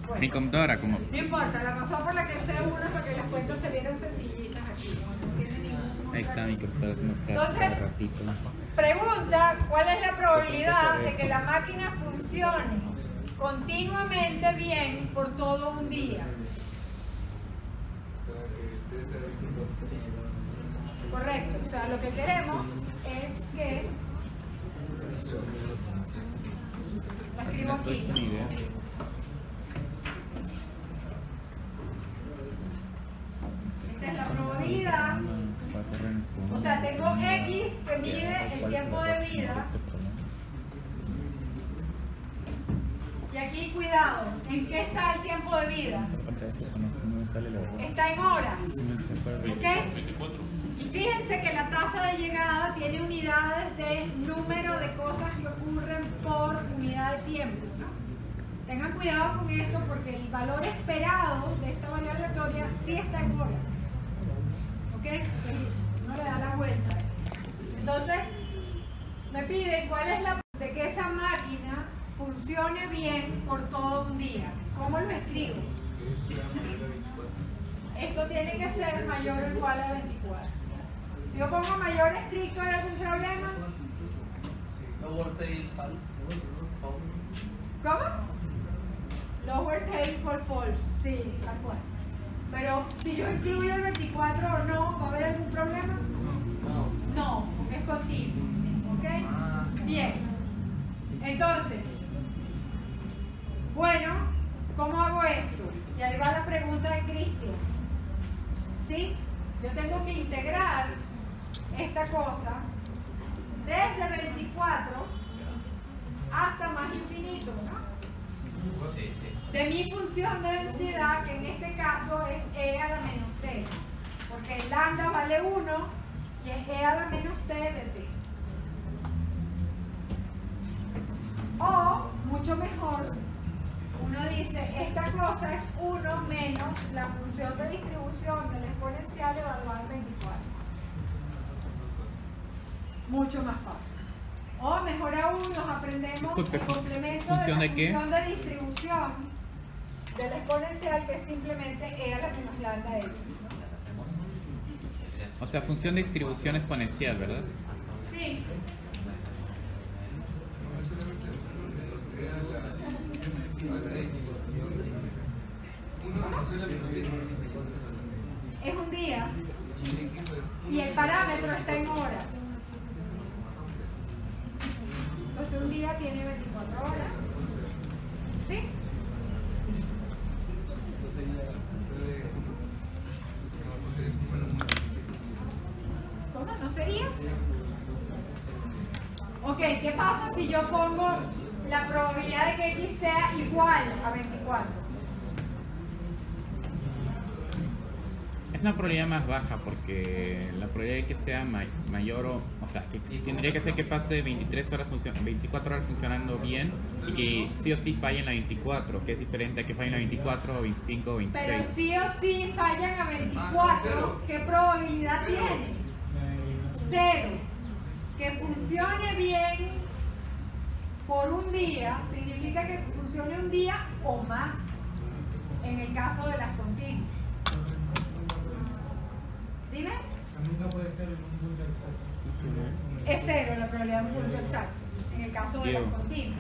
Bueno, Mi computadora, como... no importa, la razón por la que usé uno es porque las cuentas salieron sencillitas aquí. No tiene ningún Ahí está mi computadora, como Entonces, ratito. pregunta, ¿cuál es la probabilidad de que la máquina funcione continuamente bien por todo un día? Correcto, o sea, lo que queremos es que... La escribo aquí. Ni idea. Esta es la probabilidad. O sea, tengo X que mide el tiempo de vida. Y aquí, cuidado, ¿en qué está el tiempo de vida? Está en horas. ¿Ok? 24. Y fíjense que la tasa de llegada tiene unidades de número de cosas que ocurren por unidad de tiempo, ¿no? Tengan cuidado con eso porque el valor esperado de esta variable aleatoria sí está en horas. ¿Ok? No le da la vuelta. Entonces, me piden cuál es la de que esa máquina funcione bien por todo un día. ¿Cómo lo escribo? Esto tiene que ser mayor o igual a 24. Si yo pongo mayor estricto, ¿hay algún problema? Lower tail false. ¿Cómo? Lower tail for false, sí, tal cual. Pero si yo incluyo el 24 o no, ¿va a haber algún problema? No, porque es continuo. ¿Ok? Bien. Entonces, bueno, ¿cómo hago esto? Y ahí va la pregunta de Cristian. ¿Sí? Yo tengo que integrar esta cosa desde 24 hasta más infinito, ¿no? Sí, sí. De mi función de densidad, que en este caso es e a la menos t, porque el lambda vale 1 y es e a la menos t de t. O, mucho mejor, uno dice, esta cosa es 1 menos la función de distribución del exponencial evaluada en 24. Mucho más fácil. O mejor aún, nos aprendemos Disculpe, el complemento ¿función de de la qué? función de distribución del exponencial, que es simplemente e a la menos lambda x. O sea, función de distribución exponencial, ¿verdad? Sí. Es un día y el parámetro está en horas. Entonces un día tiene 24 horas. ¿Sí? ¿Cómo? ¿No sería? Ok, ¿qué pasa si yo pongo la probabilidad de que x sea igual a 24? Es una probabilidad más baja porque la probabilidad de que sea mayor o sea, que tendría que ser que pase 24 horas funcionando bien y que sí o sí falle en la 24, que es diferente a que falle en la 24 o 25 o 26. Pero sí o sí fallan a 24, ¿qué probabilidad tiene? 0. Que funcione bien por un día significa que funcione un día o más, en el caso de las continuas. Dime. Nunca puede ser un punto exacto. Es 0 la probabilidad de un punto exacto, en el caso de las continuas.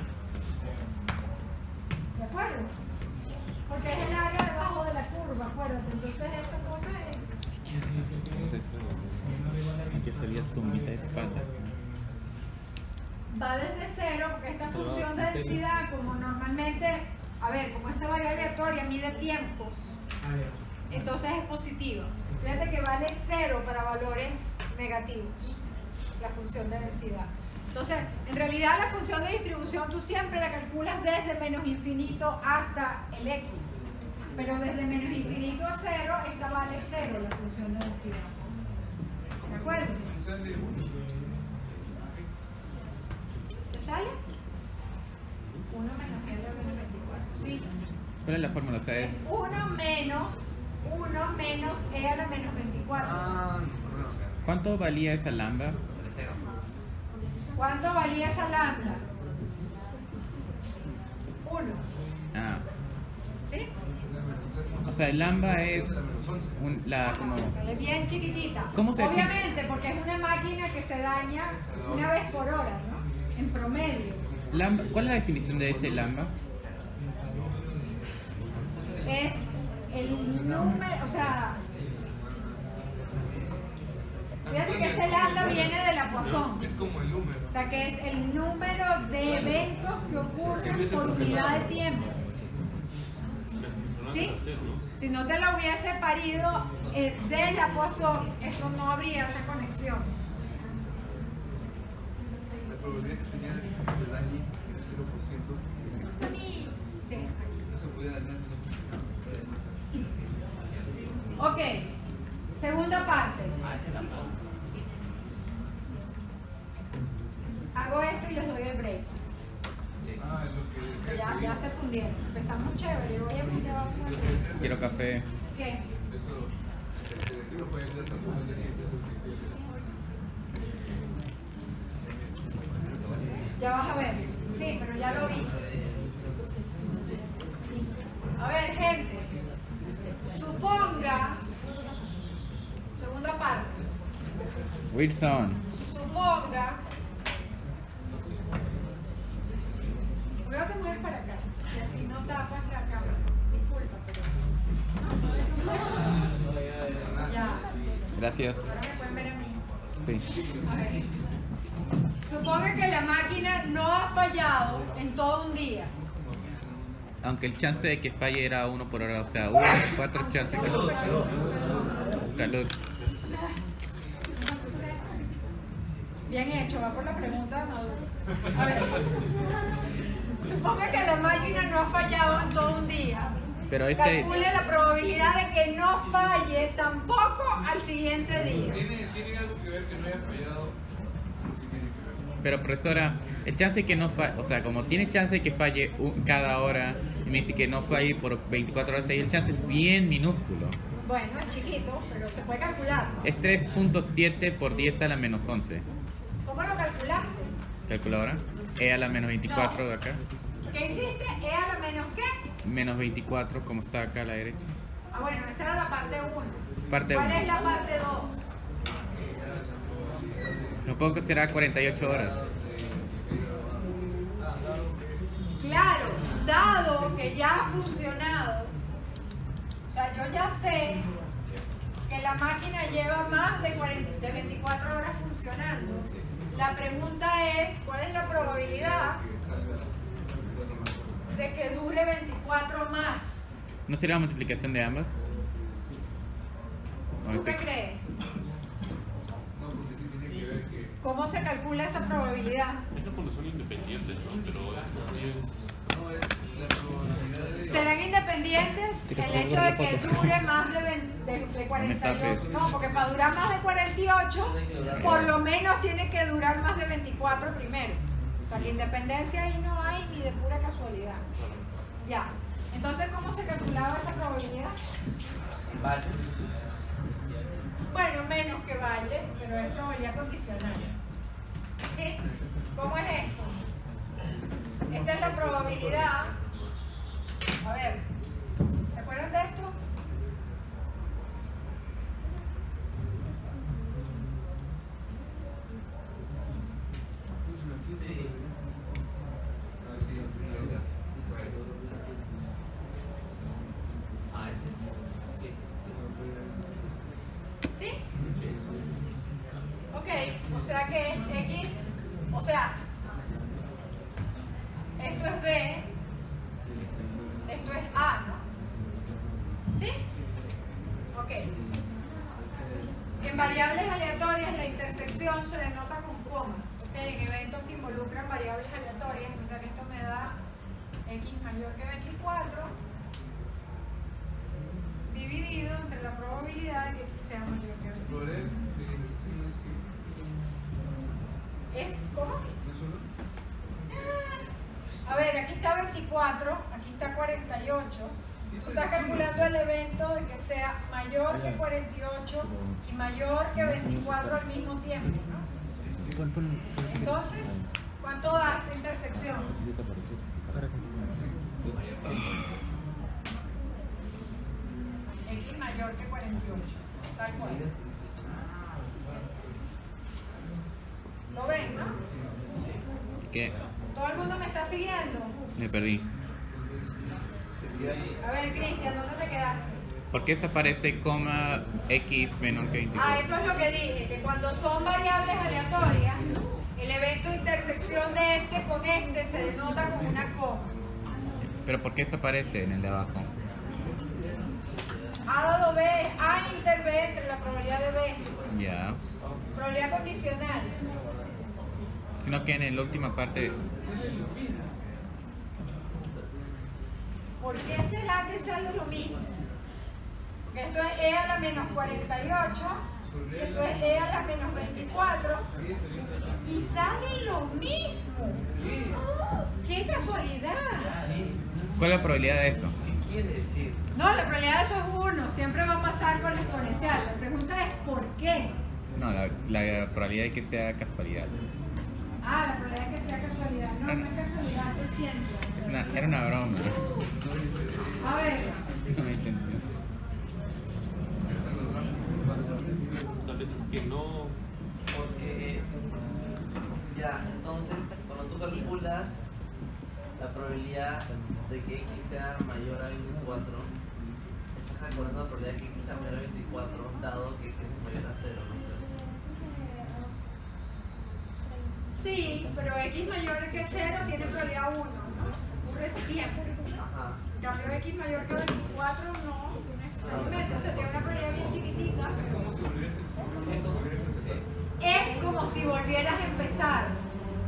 ¿De acuerdo? Porque es el área debajo de la curva, acuérdate. Entonces esta cosa es... Aquí salía su mitad de espalda. Va desde 0, porque esta función de densidad, como normalmente, a ver, como esta variable aleatoria mide tiempos, entonces es positiva. Fíjate que vale 0 para valores negativos, la función de densidad. Entonces, en realidad la función de distribución tú siempre la calculas desde menos infinito hasta el x. Pero desde menos infinito a 0, esta vale 0, la función de densidad. ¿De acuerdo? ¿Te sale? 1 menos L menos 24. ¿Sí? ¿Cuál es la fórmula? O sea, Es es 1 menos E a la menos 24. ¿cuánto valía esa lambda? ¿Cuánto valía esa lambda? 1. Ah, ¿Sí? o sea, el lambda es como Sale bien chiquitita. ¿Cómo se define? Obviamente, porque es una máquina que se daña una vez por hora, ¿no? En promedio. lambda. ¿Cuál es la definición de ese lambda? Es el número, o sea, fíjate que ese lambda viene de la Poisson. Es como el número. O sea, que es el número de eventos que ocurren por unidad de tiempo. ¿Sí? Si no te lo hubiese parido de la Poisson, eso no habría esa conexión. La probabilidad que señala que se dañe es 0%. No se puede dañar si no funciona. Ok, segunda parte. Hago esto y les doy el break. Lo que decía ya se fundieron. Empezamos chévere y hoy hemos llevado un buen ritmo. Quiero café. ¿Qué? Eso, no puede entrar tampoco en decir eso. Ya vas a ver. Sí, pero ya lo vi. A ver, gente. Suponga. Segunda parte. Wilson. Suponga. Creo que mueves para acá. Y así no tapas la cámara. Disculpa, pero. Ya. Gracias. Ahora me pueden ver a mí. Sí. A ver. Suponga que la máquina no ha fallado en todo un día. Aunque el chance de que falle era 1 por hora, o sea, hubo 4 chances. Salud. Bien hecho, va por la pregunta Maduro. A ver. Suponga que la máquina no ha fallado en todo un día. Pero Calcule la probabilidad de que no falle tampoco al siguiente día. ¿Tiene algo que ver que no haya fallado? No sé, tiene que ver. Pero profesora, el chance de que no falle, o sea, como tiene chance de que falle cada hora, y me dice que no falle por 24 horas, ahí el chance es bien minúsculo. Bueno, es chiquito, pero se puede calcular. Es 3.7 por 10 a la menos 11. ¿Cómo lo calculaste? Calculadora. E a la menos 24 de acá. ¿Qué hiciste? ¿E a la menos qué? Menos 24, como está acá a la derecha. Ah, bueno, esa era la parte 1. Parte ¿Cuál 1. es la parte 2? Supongo que será 48 horas. Claro, dado que ya ha funcionado, o sea, yo ya sé que la máquina lleva más de 24 horas funcionando. La pregunta es, ¿cuál es la probabilidad de que dure 24 más? ¿No será la multiplicación de ambas? ¿Tú qué crees? No, porque sí tiene que ver que. ¿Cómo se calcula esa probabilidad? Esto porque son independientes, ¿no? Pero No, es la probabilidad de. ¿Serán independientes? El hecho de que dure más de 48. No, porque para durar más de 48, por lo menos tiene que durar más de 24 primero. O sea, que independencia ahí no hay ni de pura casualidad. Ya. Entonces, ¿cómo se calculaba esa probabilidad? Vale. Bueno, menos que vale, pero es probabilidad condicional. ¿Sí? ¿Cómo es esto? Esta es la probabilidad. A ver, ¿se acuerdan de esto? ¿Sí? Ok, o sea que es X, o sea, esto es B, esto es A, ¿no? ¿Sí? Ok. En variables aleatorias la intersección se denota con comas. ¿Okay? En eventos que involucran variables aleatorias, o sea que esto me da X mayor que 24 dividido entre la probabilidad de que X sea mayor que 24. Probabilidad de intersección no es simple. ¿Es cómo? ¿No es solo? A ver, aquí está 24, aquí está 48. Tú estás calculando el evento de que sea mayor que 48 y mayor que 24 al mismo tiempo, ¿no? Entonces, ¿cuánto da esta intersección? X mayor que 48, tal cual. ¿Lo ven, no? ¿Qué? ¿Todo el mundo me está siguiendo? Me perdí. A ver, Cristian, ¿dónde te quedaste? ¿Por qué desaparece coma X menor que 24? Ah, eso es lo que dije, que cuando son variables aleatorias, el evento de intersección de este con este se denota como una coma. ¿Pero por qué desaparece en el de abajo? A dado B es A inter B entre la probabilidad de B. Ya. Probabilidad condicional. Sino que en la última parte... ¿Por qué será que sale lo mismo? Porque esto es E a la menos 48 y esto es E a la menos 24. 24 y sale lo mismo. ¡Qué casualidad! ¿Cuál es la probabilidad de eso? ¿Qué quiere decir? No, la probabilidad de eso es 1, siempre va a pasar con la exponencial. La pregunta es ¿por qué? No, la probabilidad de que sea casualidad. Ah, la probabilidad de que sea casualidad. No, no es casualidad, es ciencia. Era una broma. A ver. No me entendí. Tal vez es que no. Porque ya, entonces cuando tú calculas la probabilidad de que x sea mayor a 24, estás calculando la probabilidad de que x sea mayor a 24 dado que x es mayor a 0, ¿no es cierto? Sí, pero x mayor que 0 tiene probabilidad 1, ¿no? Ocurre siempre. Ajá. En cambio x mayor que 24 no necesariamente, o sea, tiene una probabilidad bien chiquitita. Es como si volvieras a empezar.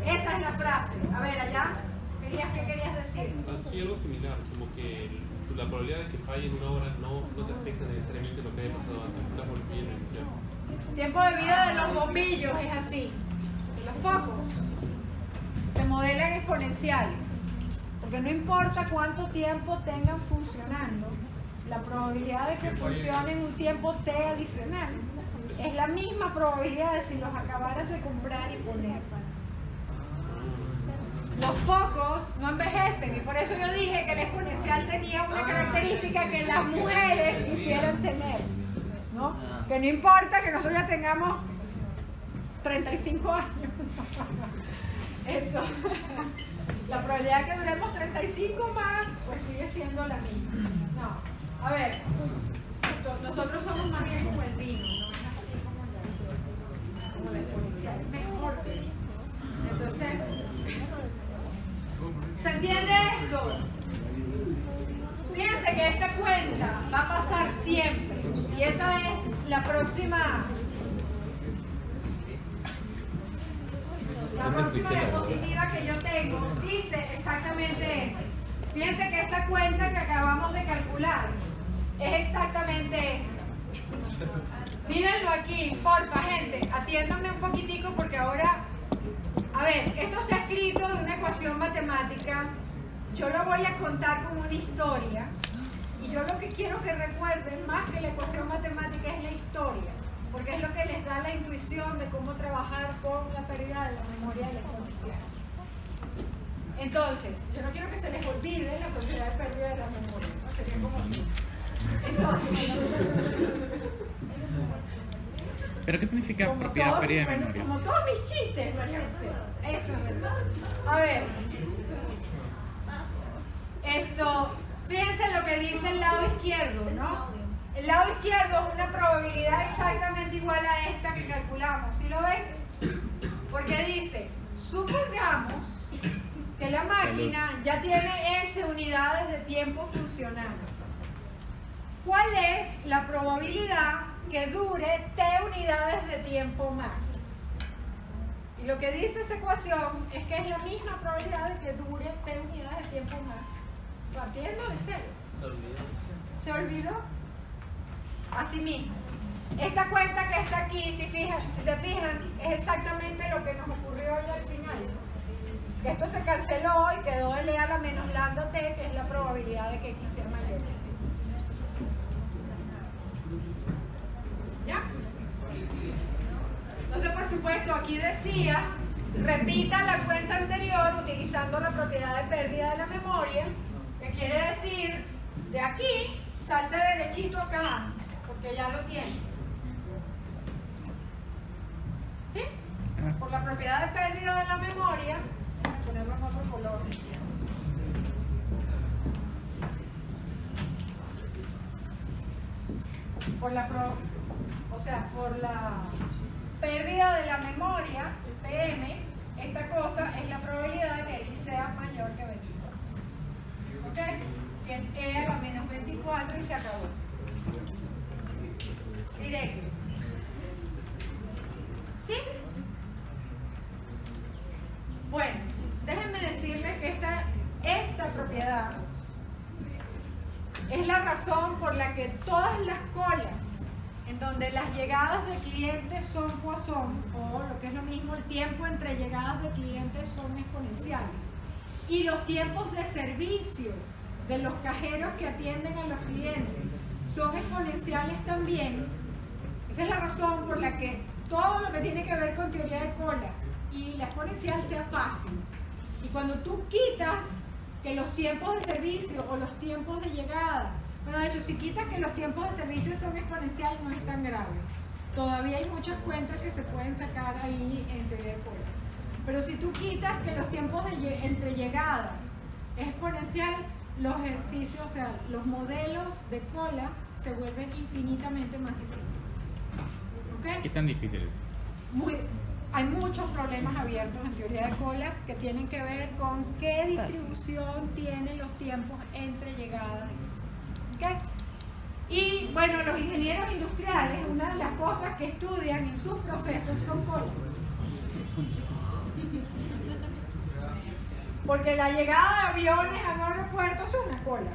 Esa es la frase. A ver, allá, ¿qué querías decir? Así algo similar, como que la probabilidad de que falle en una hora no te afecta necesariamente lo que haya pasado antes. Estás volviendo a iniciar. Tiempo de vida de los bombillos es así. Los focos se modelan exponenciales, porque no importa cuánto tiempo tengan funcionando, la probabilidad de que funcionen un tiempo t adicional es la misma probabilidad de si los acabaras de comprar y poner. Los focos no envejecen y por eso yo dije que el exponencial tenía una característica que las mujeres quisieran tener, ¿no? Que no importa que nosotros ya tengamos 35 años. Entonces, la probabilidad de que duremos 35 más, pues sigue siendo la misma. No. A ver, nosotros somos más bien como el vino, no es así como la exponencial, es mejor que eso. Entonces, ¿se entiende esto? Fíjense que esta cuenta va a pasar siempre y esa es la próxima diapositiva que yo tengo, dice exactamente eso. Fíjense que esta cuenta que acabamos de calcular es exactamente esta. Mírenlo aquí, porfa, gente, atiéndanme un poquitico porque ahora, a ver, esto está escrito de una ecuación matemática, yo lo voy a contar como una historia y yo lo que quiero que recuerden más que la ecuación matemática es la historia, porque es lo que les da la intuición de cómo trabajar con la pérdida de la memoria de la exponencial. Entonces, yo no quiero que se les olvide la propiedad de pérdida de la memoria, ¿no? Sería como... Entonces... ¿Pero qué significa propiedad de pérdida de memoria? Como todos mis chistes, María José. Esto es verdad. A ver. Esto, fíjense lo que dice el lado izquierdo, ¿no? El lado izquierdo es una probabilidad exactamente igual a esta que calculamos. ¿Sí lo ven? Porque dice, supongamos que la máquina ya tiene S unidades de tiempo funcionando. ¿Cuál es la probabilidad que dure T unidades de tiempo más? Y lo que dice esa ecuación es que es la misma probabilidad de que dure T unidades de tiempo más, partiendo de cero. ¿Se olvidó? Así mismo. Esta cuenta que está aquí, si se fijan, es exactamente lo que nos ocurrió hoy al final. Esto se canceló y quedó L a la menos lambda T, que es la probabilidad de que X sea mayor. ¿Ya? Entonces, por supuesto, aquí decía, repita la cuenta anterior utilizando la propiedad de pérdida de la memoria, que quiere decir, de aquí, salte derechito acá, porque ya lo tiene. ¿Sí? Por la propiedad de pérdida de la memoria, voy a ponerlo en otro color. Por la pérdida de la memoria, PM, esta cosa es la probabilidad de que X sea mayor que 24. ¿Ok? Que es E a la menos 24 y se acabó. Directo. ¿Sí? Bueno, déjenme decirles que esta propiedad es la razón por la que todas las colas en donde las llegadas de clientes son Poisson, o lo que es lo mismo, el tiempo entre llegadas de clientes son exponenciales. Y los tiempos de servicio de los cajeros que atienden a los clientes son exponenciales también. Esa es la razón por la que todo lo que tiene que ver con teoría de colas y la exponencial sea fácil. Y cuando tú quitas que los tiempos de servicio o los tiempos de llegada, bueno, de hecho, si quitas que los tiempos de servicio son exponenciales, no es tan grave. Todavía hay muchas cuentas que se pueden sacar ahí en teoría de colas. Pero si tú quitas que los tiempos entre llegadas es exponencial, los ejercicios, o sea, los modelos de colas se vuelven infinitamente más difíciles. ¿Okay? ¿Qué tan difícil es? Hay muchos problemas abiertos en teoría de colas que tienen que ver con qué distribución tienen los tiempos entre llegadas. ¿Okay? Y bueno, los ingenieros industriales, una de las cosas que estudian en sus procesos son colas. Porque la llegada de aviones a un aeropuerto es una cola.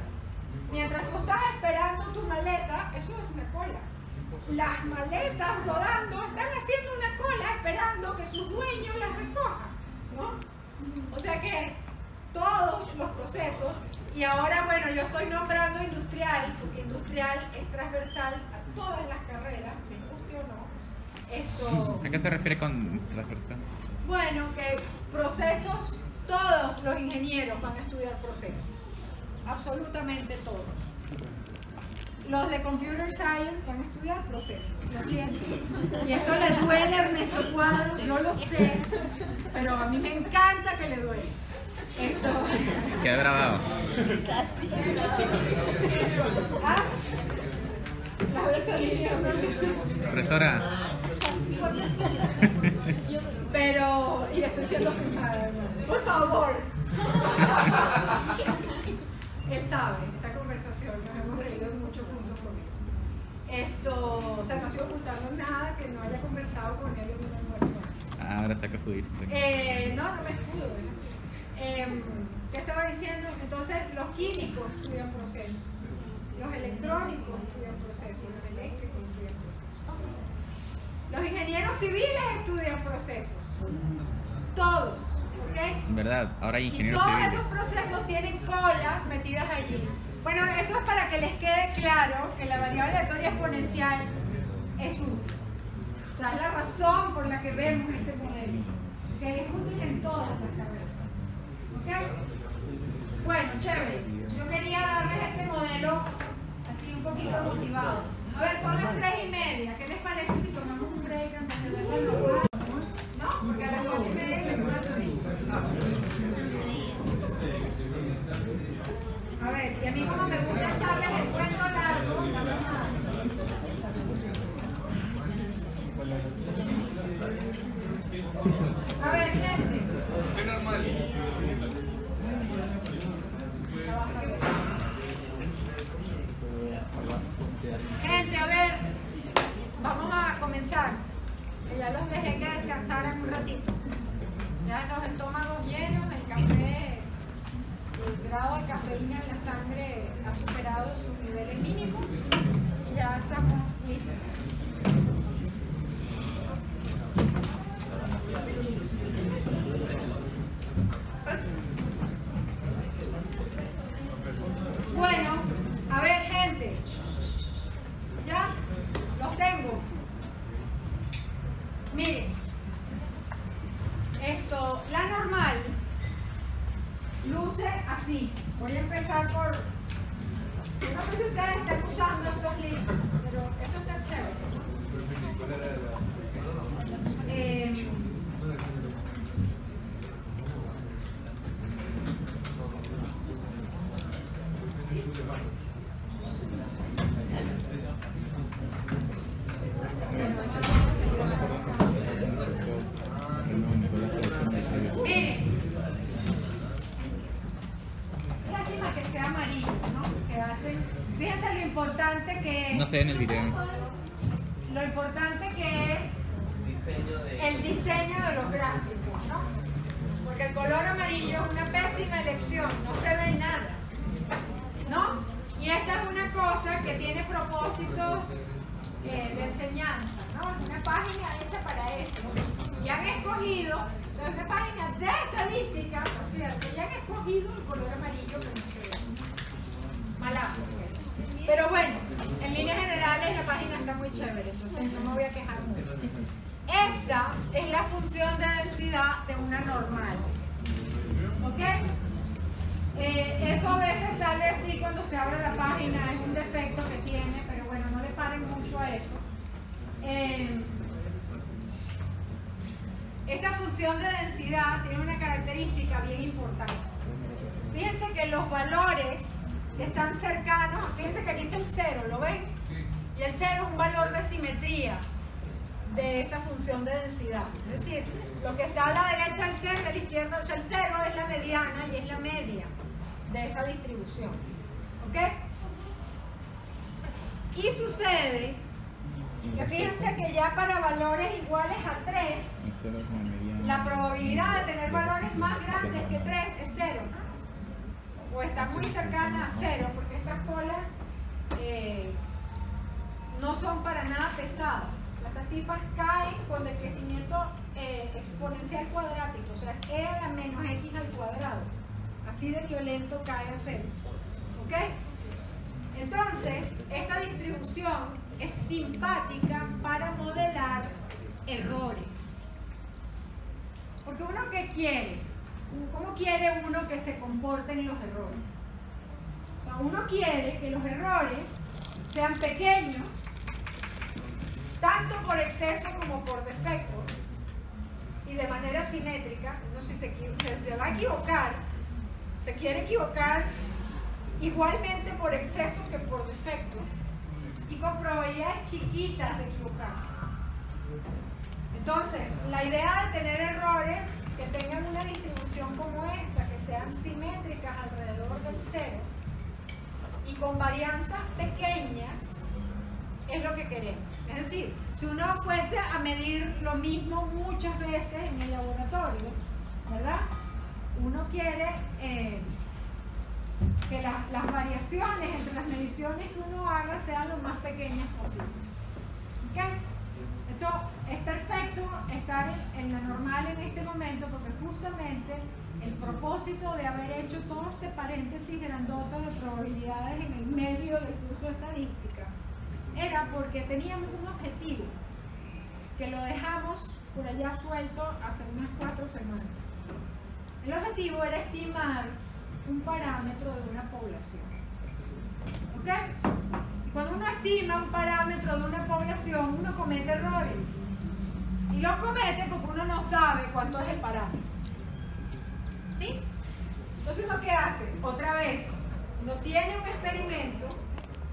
Mientras tú estás esperando tu maleta, eso es una cola. Las maletas rodando están haciendo una cola esperando que sus dueños las recojan, ¿no? O sea que todos los procesos, y ahora bueno, yo estoy nombrando industrial, porque industrial es transversal a todas las carreras, me guste o no. ¿A qué se refiere con transversal? Bueno, que procesos, todos los ingenieros van a estudiar procesos, absolutamente todos. Los de Computer Science van a estudiar procesos, lo siento. Y esto le duele a Ernesto Cuadros, yo lo sé, pero a mí me encanta que le duele. Esto... Queda grabado. ¿Ah? La vuelta línea, Profesora. Pero, y estoy siendo filmada, ¿no? Por favor. Él sabe, esta conversación, nos hemos reído mucho juntos con eso. O sea, no estoy ocultando nada que no haya conversado con él en un almuerzo. Ahora saca su vista. No me escudo, es así. ¿Qué estaba diciendo? Entonces, los químicos estudian procesos, los electrónicos estudian procesos, los eléctricos estudian procesos. Los ingenieros civiles estudian procesos, todos. ¿Okay? ¿Verdad? Ahora hay ingenieros y todos civiles. esos procesos tienen colas metidas allí. Bueno, eso es para que les quede claro que la variable aleatoria exponencial es útil. O sea, es la razón por la que vemos este modelo, que es útil en todas las carreras. ¿Ok? Bueno, chévere. Yo quería darles este modelo así un poquito motivado. A ver, son las 3:30. ¿Qué les parece si tomamos un break antes de ver la normal? ¿No? Porque a las 4:30 les dura todito. A ver, y a mí como me gusta echarles el cuento largo, vamos a ver, gente. Es normal. Gente, a ver, vamos a comenzar. Ya los dejé que descansaran un ratito. Ya los estómagos llenos, el café, el grado de cafeína en la sangre ha superado sus niveles mínimos. Ya estamos listos. Bueno, a ver, gente. Ya, los tengo. Miren, la normal luce así. Voy a empezar por... Yo no sé si ustedes están usando estos links, pero esto está chévere. Miren, es lástima que sea amarillo, ¿no? Que hacen, fíjense lo importante que es. No sé en el video. Lo importante que es el diseño de los gráficos, ¿no? Porque el color amarillo es una pésima elección, no se ve nada, ¿no? Y esta es una cosa que tiene propósitos de enseñanza, ¿no? Es una página hecha para eso. Y han escogido, es una página de estadística, por cierto, y han escogido el color amarillo que no se ve. Malazo, pues. Pero bueno, en líneas generales la página está muy chévere, entonces no me voy a quejar mucho. Esta es la función de densidad de una normal. ¿Ok? Eso a veces sale así cuando se abre la página, es un defecto que tiene, pero bueno, no le paren mucho a eso. Esta función de densidad tiene una característica bien importante. Fíjense que los valores que están cercanos, fíjense que aquí está el 0, ¿lo ven? Y el 0 es un valor de simetría de esa función de densidad. Es decir, lo que está a la derecha del 0 y a la izquierda del 0 es la mediana y es la media de esa distribución. ¿Ok? Y sucede que fíjense que ya para valores iguales a 3, la probabilidad de tener valores más grandes que 3 es 0. O está muy cercana a 0, porque estas colas no son para nada pesadas. Estas tipas caen con el crecimiento exponencial cuadrático, o sea, es e a la menos x al cuadrado. Así de violento cae a 0. ¿Ok? Entonces, esta distribución es simpática para modelar errores. Porque uno, ¿qué quiere? ¿Cómo quiere uno que se comporten los errores? O sea, uno quiere que los errores sean pequeños, tanto por exceso como por defecto, y de manera simétrica. Uno si se va a equivocar, se quiere equivocar igualmente por exceso que por defecto, y con probabilidades chiquitas de equivocarse. Entonces, la idea de tener errores que tengan una distribución como esta, que sean simétricas alrededor del 0 y con varianzas pequeñas, es lo que queremos. Es decir, si uno fuese a medir lo mismo muchas veces en el laboratorio, ¿verdad? Uno quiere que las variaciones entre las mediciones que uno haga sean lo más pequeñas posible. ¿Ok? Esto es perfecto estar en la normal en este momento, porque justamente el propósito de haber hecho todo este paréntesis grandote de probabilidades en el medio del curso de estadística era porque teníamos un objetivo que lo dejamos por allá suelto hace unas 4 semanas. El objetivo era estimar un parámetro de una población. ¿Ok? Cuando uno estima un parámetro de una población, uno comete errores. Y los comete porque uno no sabe cuánto es el parámetro. ¿Sí? Entonces, ¿uno qué hace? Otra vez, uno tiene un experimento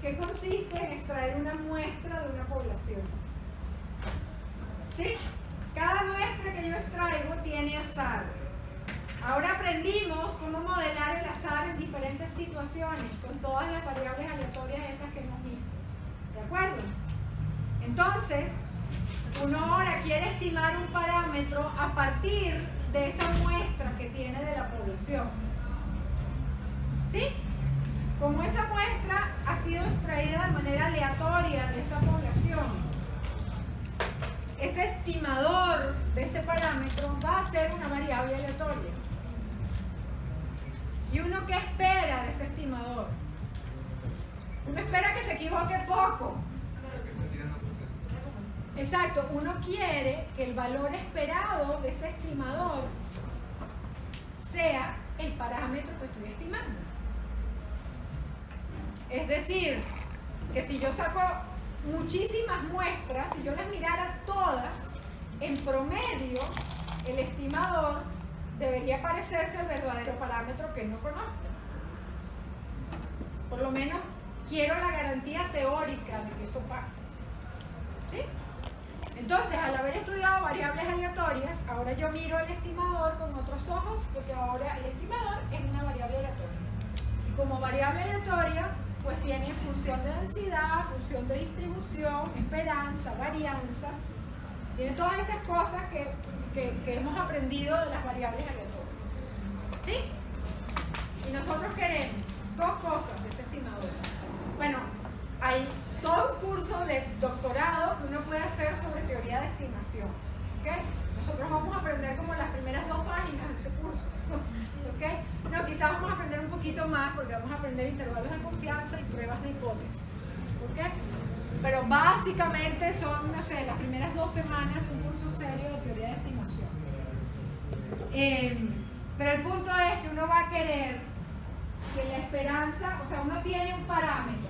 que consiste en extraer una muestra de una población. ¿Sí? Cada muestra que yo extraigo tiene azar. Ahora aprendimos cómo modelar el azar en diferentes situaciones, con todas las variables aleatorias estas que hemos visto. ¿De acuerdo? Entonces, uno ahora quiere estimar un parámetro a partir de esa muestra que tiene de la población. ¿Sí? Como esa muestra ha sido extraída de manera aleatoria de esa población, ese estimador de ese parámetro va a ser una variable aleatoria. ¿Y uno qué espera de ese estimador? Uno espera que se equivoque poco. Exacto, uno quiere que el valor esperado de ese estimador sea el parámetro que estoy estimando. Es decir, que si yo saco muchísimas muestras, si yo las mirara todas, en promedio, el estimador debería parecerse al verdadero parámetro que no conozco. Por lo menos quiero la garantía teórica de que eso pase. ¿Sí? Entonces, al haber estudiado variables aleatorias, ahora yo miro el estimador con otros ojos, porque ahora el estimador es una variable aleatoria. Y como variable aleatoria, pues tiene función de densidad, función de distribución, esperanza, varianza. Tiene todas estas cosas que hemos aprendido de las variables aleatorias. ¿Sí? Y nosotros queremos 2 cosas de ese estimador. Bueno, hay todo un curso de doctorado que uno puede hacer sobre teoría de estimación. ¿Okay? Nosotros vamos a aprender como las primeras 2 páginas de ese curso. ¿Okay? No, quizás vamos a aprender un poquito más porque vamos a aprender intervalos de confianza y pruebas de hipótesis. ¿Okay? Pero básicamente son, no sé, las primeras 2 semanas de un curso serio de teoría de estimación. Pero el punto es que uno va a querer que la esperanza, o sea, uno tiene un parámetro.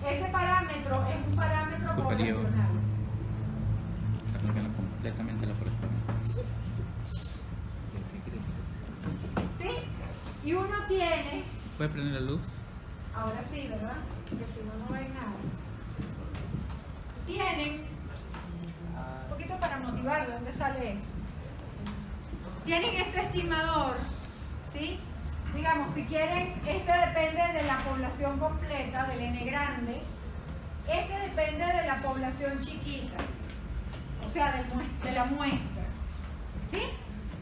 Ese parámetro es un parámetro superior. poblacional. Completamente la persona. ¿Sí? Y uno tiene... ¿Puede prender la luz? Ahora sí, ¿verdad? Porque si no, no ven nada. Tienen, un poquito para motivar, ¿de dónde sale esto? Tienen este estimador, ¿sí? Digamos, si quieren, este depende de la población completa, del N grande. Este depende de la población chiquita, o sea, de la muestra. ¿Sí?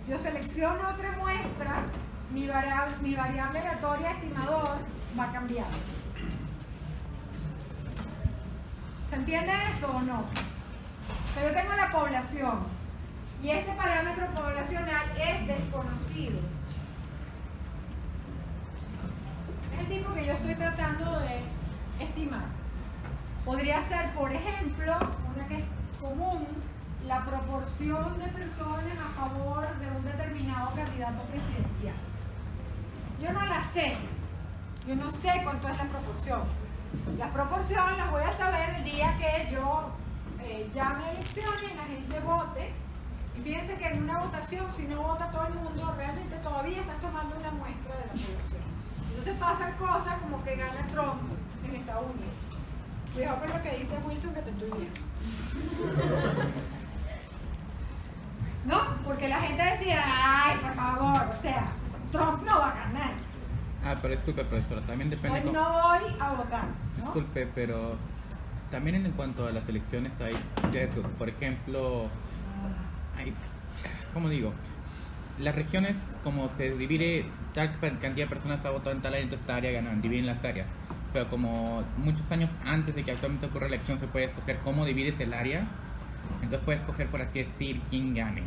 Yo selecciono otra muestra, mi variable aleatoria estimador va a cambiar. ¿Se entiende eso o no? O sea, yo tengo la población y este parámetro poblacional es desconocido. Es el tipo que yo estoy tratando de estimar. Podría ser, por ejemplo, una que es común, la proporción de personas a favor de un determinado candidato presidencial. Yo no la sé. Yo no sé cuánto es la proporción. La proporción la voy a saber el día que yo llame a elecciones y la gente vote. Y fíjense que en una votación, si no vota todo el mundo, realmente todavía están tomando una muestra de la población. Entonces pasan cosas como que gana Trump en Estados Unidos. Cuidado con lo que dice Wilson, que te estoy viendo. ¿No? Porque la gente decía, ay, por favor, o sea, Trump no va a ganar. Ah, pero disculpe, profesora, también depende... Pues no voy a votar, ¿no? Disculpe, pero también en cuanto a las elecciones hay sesgos. Por ejemplo, hay, ¿cómo digo? Las regiones, como se divide, tal cantidad de personas ha votado en tal área, entonces esta área ganan, dividen las áreas. Pero como muchos años antes de que actualmente ocurra la elección se puede escoger cómo divides el área, entonces puedes escoger, por así decir, quién gane.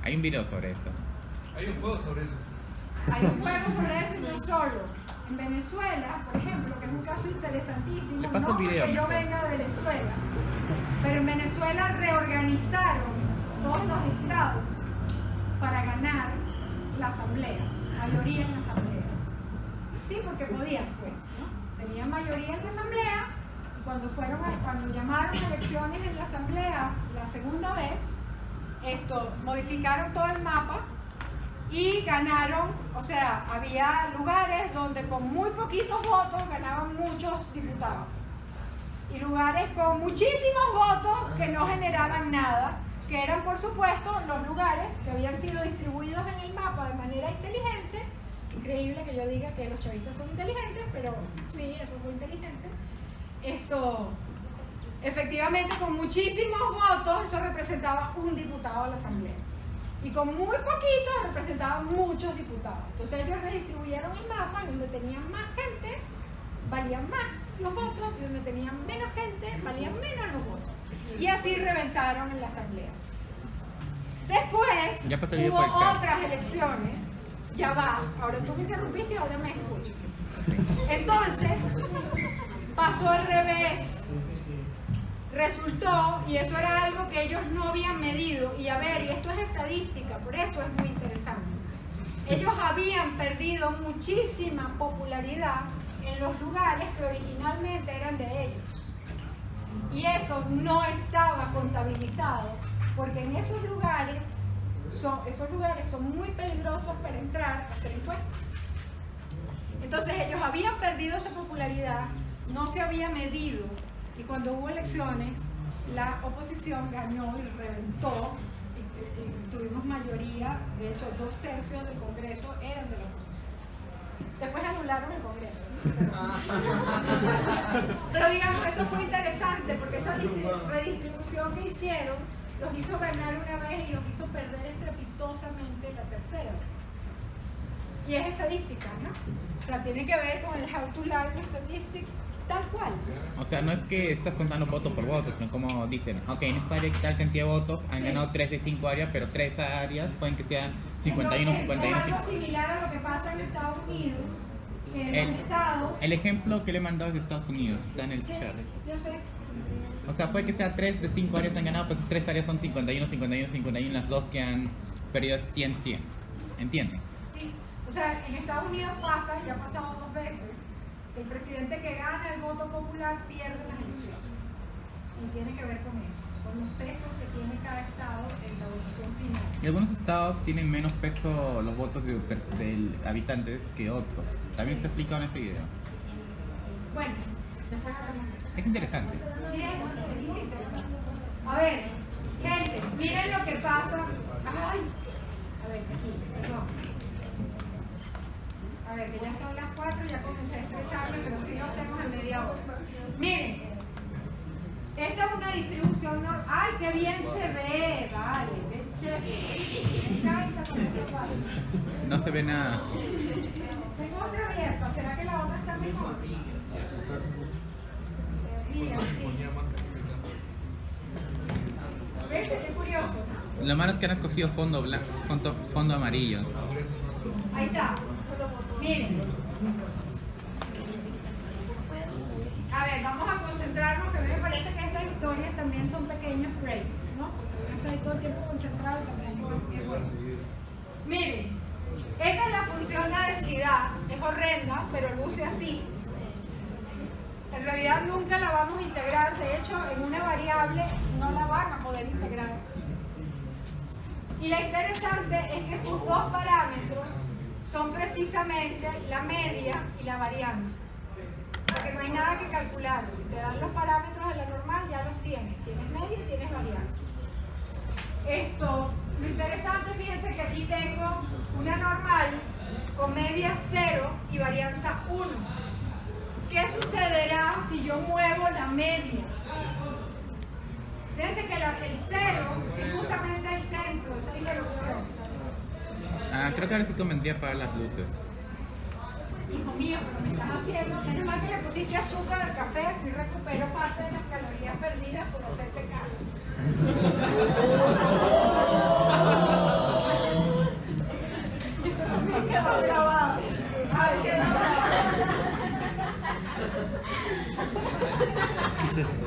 Hay un video sobre eso. Hay un juego sobre eso. Hay un juego sobre eso y no solo. En Venezuela, por ejemplo, que es un caso interesantísimo, Le paso no el video, porque yo mejor. venga de Venezuela, pero en Venezuela reorganizaron todos los estados para ganar la asamblea, mayoría en la asamblea. Sí, porque podían, pues, ¿no? Tenían mayoría en la asamblea y cuando llamaron elecciones en la asamblea la segunda vez, modificaron todo el mapa y ganaron, o sea, había lugares donde con muy poquitos votos ganaban muchos diputados y lugares con muchísimos votos que no generaban nada, que eran por supuesto los lugares que habían sido distribuidos en el mapa de manera inteligente. Increíble que yo diga que los chavistas son inteligentes, pero sí, eso fue inteligente. Efectivamente, con muchísimos votos, eso representaba un diputado a la asamblea. Y con muy poquitos representaban muchos diputados. Entonces ellos redistribuyeron el mapa y donde tenían más gente, valían más los votos, y donde tenían menos gente, valían menos los votos. Y así reventaron en la asamblea. Después Ya pasó el video hubo por el chat. otras elecciones. Ya va, ahora tú me interrumpiste y ahora me escucho. Entonces, pasó al revés. Resultó, y eso era algo que ellos no habían medido, y a ver, y esto es estadística, por eso es muy interesante. Ellos habían perdido muchísima popularidad en los lugares que originalmente eran de ellos. Y eso no estaba contabilizado, porque en esos lugares son muy peligrosos para entrar a hacer encuestas. Entonces ellos habían perdido esa popularidad, no se había medido, y cuando hubo elecciones, la oposición ganó y reventó, y tuvimos mayoría, de hecho 2/3 del Congreso eran de la oposición. Después anularon el Congreso, ¿no? Pero digamos, eso fue interesante, porque esa redistribución que hicieron los hizo ganar una vez y los hizo perder estrepitosamente la tercera vez. Y es estadística, ¿no? O sea, tiene que ver con el How to Live Statistics tal cual. O sea, no es que estás contando voto por voto, sino como dicen, ok, en esta área hay tal cantidad de votos, han ganado 3 de 5 áreas, pero 3 áreas pueden que sean 51, 51, Es algo similar a lo que pasa en Estados Unidos, que en los estados... El ejemplo que le he mandado es de Estados Unidos, está en el Sí, chat. yo sé. O sea, puede que sea 3 de 5 áreas han ganado, pues 3 áreas son 51, 51, 51, las 2 que han perdido 100, 100. ¿Entienden? Sí. O sea, en Estados Unidos pasa, y ha pasado 2 veces, que el presidente que gana el voto popular pierde las elecciones. Y tiene que ver con eso, con los pesos que tiene cada estado en la votación final. Y algunos estados tienen menos peso los votos de habitantes que otros. También está explicado en ese video. Bueno, después hablamos de eso. Es interesante. Sí, es muy interesante. A ver, gente, miren lo que pasa. Ay, a ver, aquí, perdón. A ver, que ya son las 4, ya comencé a estresarme, pero sí lo hacemos en media hora. Miren, esta es una distribución normal. ¡Ay, qué bien se ve! Vale, qué chévere. Me encanta cuando esto pasa. No se ve nada. Tengo otra abierta, ¿será que la otra está mejor? Mira, sí. ¿Ves? Qué curioso. Lo malo es que han escogido fondo blanco, fondo amarillo. Ahí está. Miren. A ver, vamos a concentrarnos, que a mí me parece que estas historias también son pequeños breaks, ¿no? Porque no estoy todo el tiempo concentrado tampoco es bueno. Miren, esta es la función de densidad, es horrenda, pero luce así. En realidad nunca la vamos a integrar, de hecho en una variable no la van a poder integrar. Y lo interesante es que sus dos parámetros son precisamente la media y la varianza. Porque no hay nada que calcular. Si te dan los parámetros de la normal, ya los tienes. Tienes media y tienes varianza. Lo interesante, fíjense que aquí tengo una normal con media 0 y varianza 1. ¿Qué sucederá si yo muevo la media? Fíjense que el 0 es justamente el centro de esa interrupción. Creo que ahora sí convendría apagar las luces. Hijo mío, pero me estás haciendo, menos mal que le pusiste azúcar al café, así recupero parte de las calorías perdidas por hacerte caso. Eso también quedó grabado. Ay, quedó grabado. ¿Qué es esto?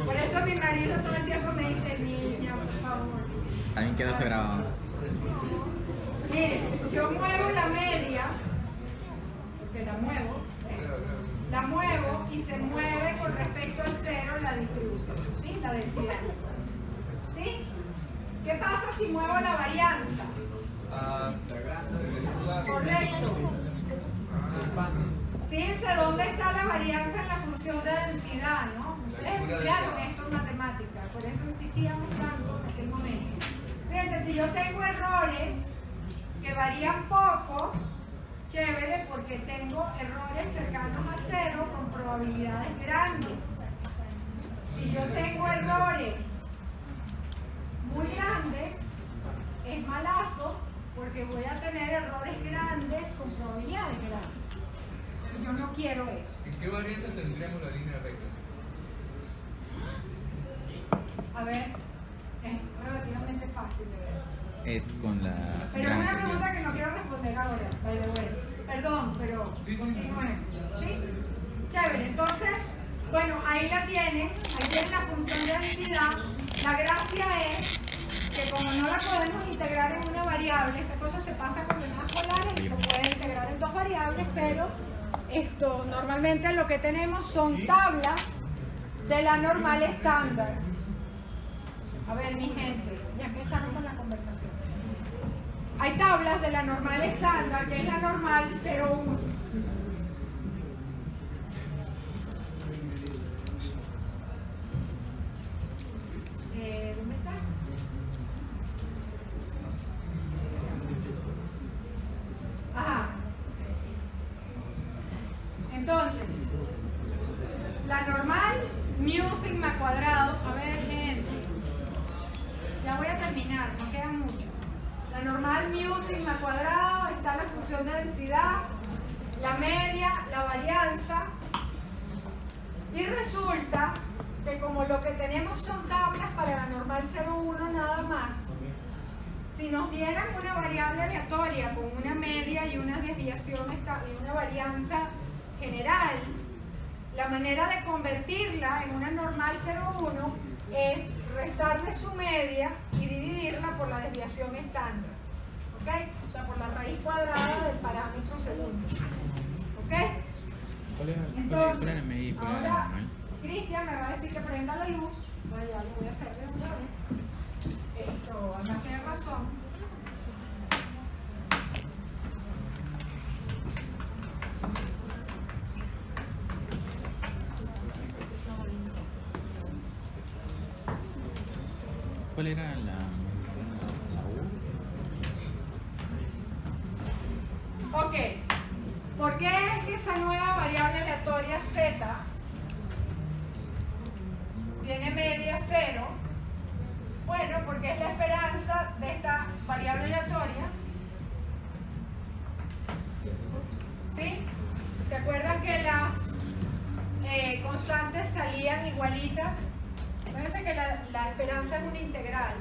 Por eso mi marido todo el tiempo me dice, niña, por favor. También queda grabado. Miren, yo muevo la media, porque la muevo y se mueve con respecto al 0 la distribución, ¿sí? La densidad. ¿Sí? ¿Qué pasa si muevo la varianza? Correcto. Fíjense dónde está la varianza en la función de densidad, ¿no? Ustedes estudiaron esto en matemática, por eso insistíamos tanto en aquel momento. Fíjense, si yo tengo errores que varían poco, chévere, porque tengo errores cercanos a 0 con probabilidades grandes. Si yo tengo errores muy grandes, es malazo, porque voy a tener errores grandes con probabilidades grandes. Yo no quiero eso. ¿En qué variante tendríamos la línea recta? A ver, es relativamente fácil de ver. Es con la Pero es gran una serie. pregunta que no quiero responder ahora, by the way. Perdón, pero continuemos. ¿Sí? Chévere, entonces, bueno, ahí la tienen, ahí tienen la función de densidad. La gracia es que como no la podemos integrar en una variable, esta cosa se pasa con venas polares y se puede integrar en 2 variables, pero normalmente lo que tenemos son tablas de la normal estándar. A ver, mi gente, ya empezaron con la conversación. Hay tablas de la normal estándar, que es la normal 0,1. ¿Dónde está? Ajá. Entonces, la normal mu sigma cuadrado. A ver, gente. Ya voy a terminar, no queda mucho. La normal mu sigma cuadrado, está la función de densidad, la media, la varianza. Y resulta que como lo que tenemos son tablas para la normal 0,1 nada más, si nos dieran una variable aleatoria con una media y una desviación y una varianza general, la manera de convertirla en una normal 0,1 es restarle su media y dividirla por la desviación estándar. ¿Ok? O sea, por la raíz cuadrada del parámetro segundo. ¿Ok? ¿Cuál era la media y cuál era la Ahora, normal? Cristian me va a decir que prenda la luz. Bueno, ya lo voy a hacer de una vez. Esto, acá tiene razón. ¿Cuál era la U? Ok. ¿Por qué es que esa nueva variable aleatoria z tiene media 0? Bueno, porque es la esperanza de esta variable aleatoria. ¿Sí? ¿Se acuerdan que las constantes salían igualitas? Fíjense que la esperanza es una integral.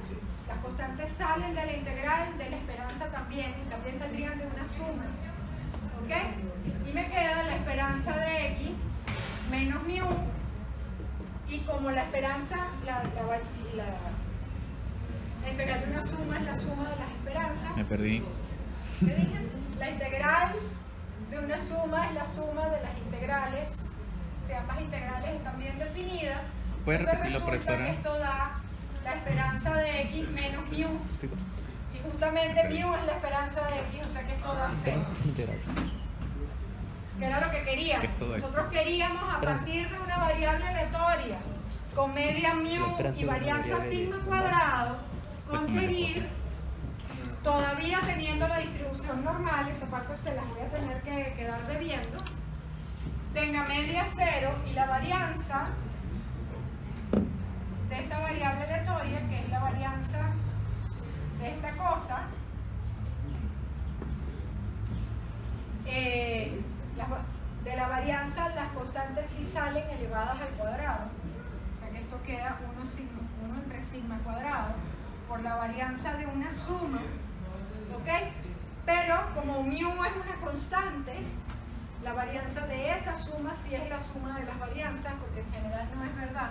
Las constantes salen de la integral, de la esperanza también, y también saldrían de una suma. ¿Ok? Y me queda la esperanza de x menos mu, y como la esperanza, la integral de una suma es la suma de las esperanzas. Me perdí. ¿Qué dije? La integral de una suma es la suma de las integrales, si ambas integrales están bien definidas. ¿Puedes Entonces repetirlo, resulta profesora? que esto da la esperanza de x menos mu, y justamente mu es la esperanza de x, o sea que esto da 0. Que era lo que queríamos. ¿Qué es todo esto? Nosotros queríamos a partir de una variable aleatoria con media mu y varianza sigma cuadrado conseguir, todavía teniendo la distribución normal, esa parte se las voy a tener que quedar debiendo, tenga media 0 y la varianza de esa variable aleatoria, que es la varianza de esta cosa, de la varianza las constantes sí salen elevadas al cuadrado, o sea que esto queda 1 entre sigma cuadrado por la varianza de una suma, ¿ok? Pero como mu es una constante, la varianza de esa suma sí es la suma de las varianzas, porque en general no es verdad.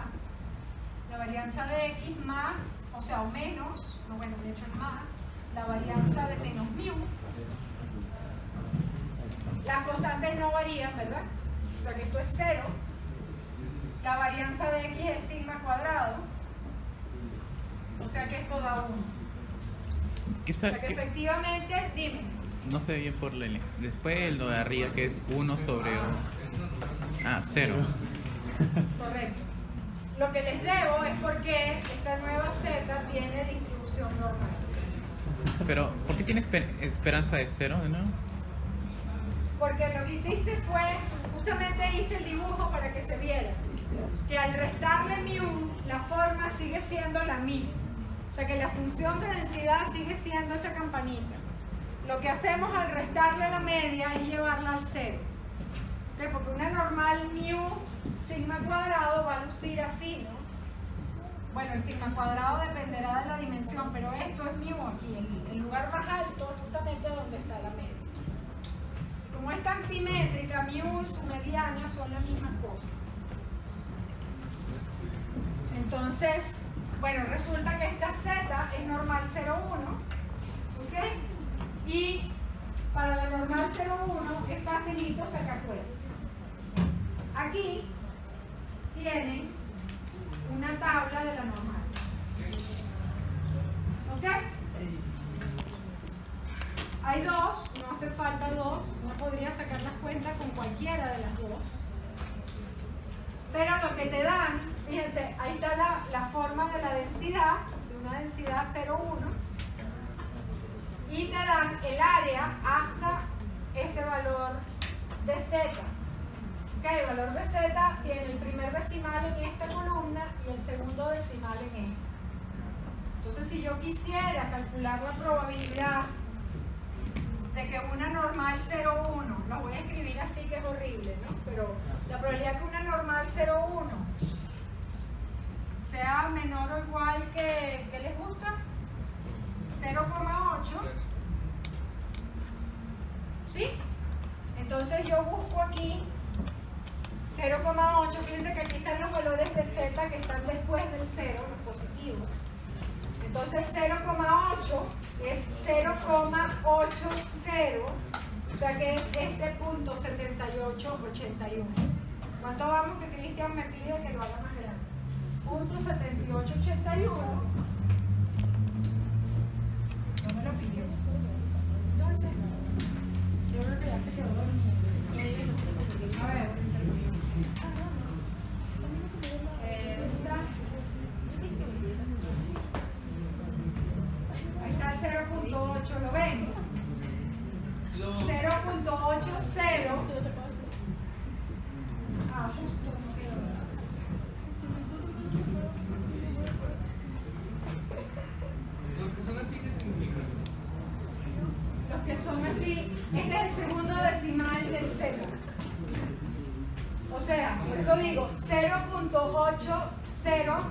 La varianza de x más, o sea, o menos, no, bueno, de hecho es más, la varianza de menos mu. Las constantes no varían, ¿verdad? O sea que esto es 0. La varianza de x es sigma cuadrado. O sea que esto da 1. O sea que efectivamente, dime. No se ve bien por la línea. Después lo de arriba que es 1 sobre 0. Correcto. Lo que les debo es porque esta nueva z tiene distribución normal. Pero, ¿por qué tiene esperanza de 0 de nuevo? Porque lo que hiciste fue, justamente hice el dibujo para que se viera, que al restarle mu, la forma sigue siendo la misma. O sea que la función de densidad sigue siendo esa campanita. Lo que hacemos al restarle la media es llevarla al 0. ¿Okay? Porque una normal mu sigma cuadrado va a lucir así, ¿no? Bueno, el sigma cuadrado dependerá de la dimensión, pero esto es mu aquí. El lugar más alto es justamente donde está la media. Como es tan simétrica, mu y su mediana son la misma cosa. Entonces, bueno, resulta que esta z es normal 0,1, ¿ok? Y para la normal 0,1 es facilito sacar cuenta. Aquí tienen una tabla de la normal. ¿Ok? Hay dos, no hace falta dos, uno podría sacar las cuentas con cualquiera de las dos. Pero lo que te dan, fíjense, ahí está la forma de la densidad, de una densidad 0,1, y te dan el área hasta ese valor de z. Okay, el valor de z tiene el primer decimal en esta columna y el segundo decimal en esta. Entonces, si yo quisiera calcular la probabilidad de que una normal 0,1, la voy a escribir así que es horrible, ¿no? Pero la probabilidad que una normal 0,1 sea menor o igual que, ¿qué les gusta? 0,8. ¿Sí? Entonces yo busco aquí 0,8, fíjense que aquí están los valores de z que están después del 0, los positivos. Entonces 0,8 es 0,80, o sea que es este punto 7881. ¿Cuánto vamos que Cristian me pide que lo haga más grande? Punto 7881. No me lo pidió. Entonces, yo creo que ya se quedó dormido. A ver. Ahí está el 0,8, ¿lo ven? 0,80. Ah, justo no quedó. Los que son así, ¿qué significan? Los que son así, este es el segundo decimal del z. O sea, por eso digo 0,80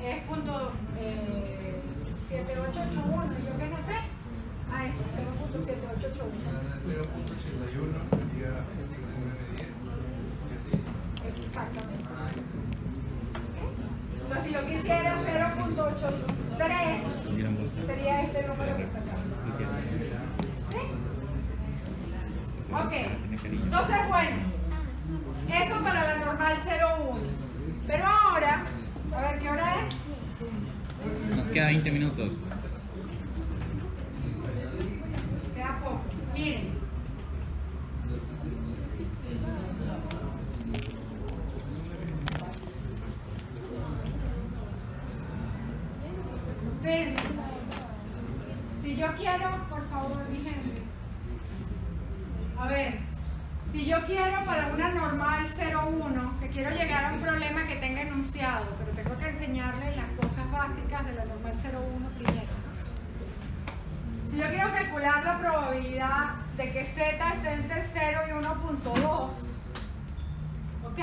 es punto 7881. ¿Yo qué noté? Ah, eso, 0,7881. 0.81 sería 5910. Exactamente. Entonces, si yo quisiera 0,83, sería este número que está acá. ¿Sí? Ok. Entonces, bueno, eso para la normal 0,1. Pero ahora, a ver, ¿qué hora es? Nos queda 20 minutos. Queda poco. Miren. Fíjense. Si yo quiero, por favor, mi gente. A ver, si yo quiero para una normal 0,1, que quiero llegar a un problema que tenga enunciado, pero tengo que enseñarles las cosas básicas de la normal 0,1 primero. Si yo quiero calcular la probabilidad de que z esté entre 0 y 1.2, ¿ok?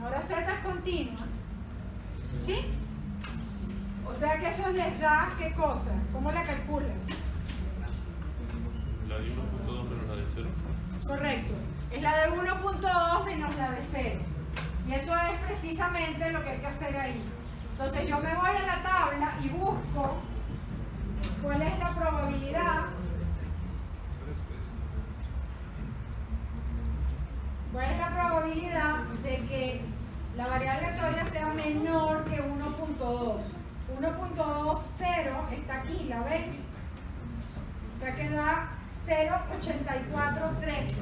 Ahora z es continua, ¿sí? O sea que eso les da, ¿qué cosa? ¿Cómo la calculan? La de 1.2 menos la de 0. Correcto. Es la de 1.2 menos la de 0. Y eso es precisamente lo que hay que hacer ahí. Entonces yo me voy a la tabla y busco cuál es la probabilidad. ¿Cuál es la probabilidad de que la variable aleatoria sea menor que 1.2? 1.20 está aquí, ¿la ven? O sea que da 0.8413.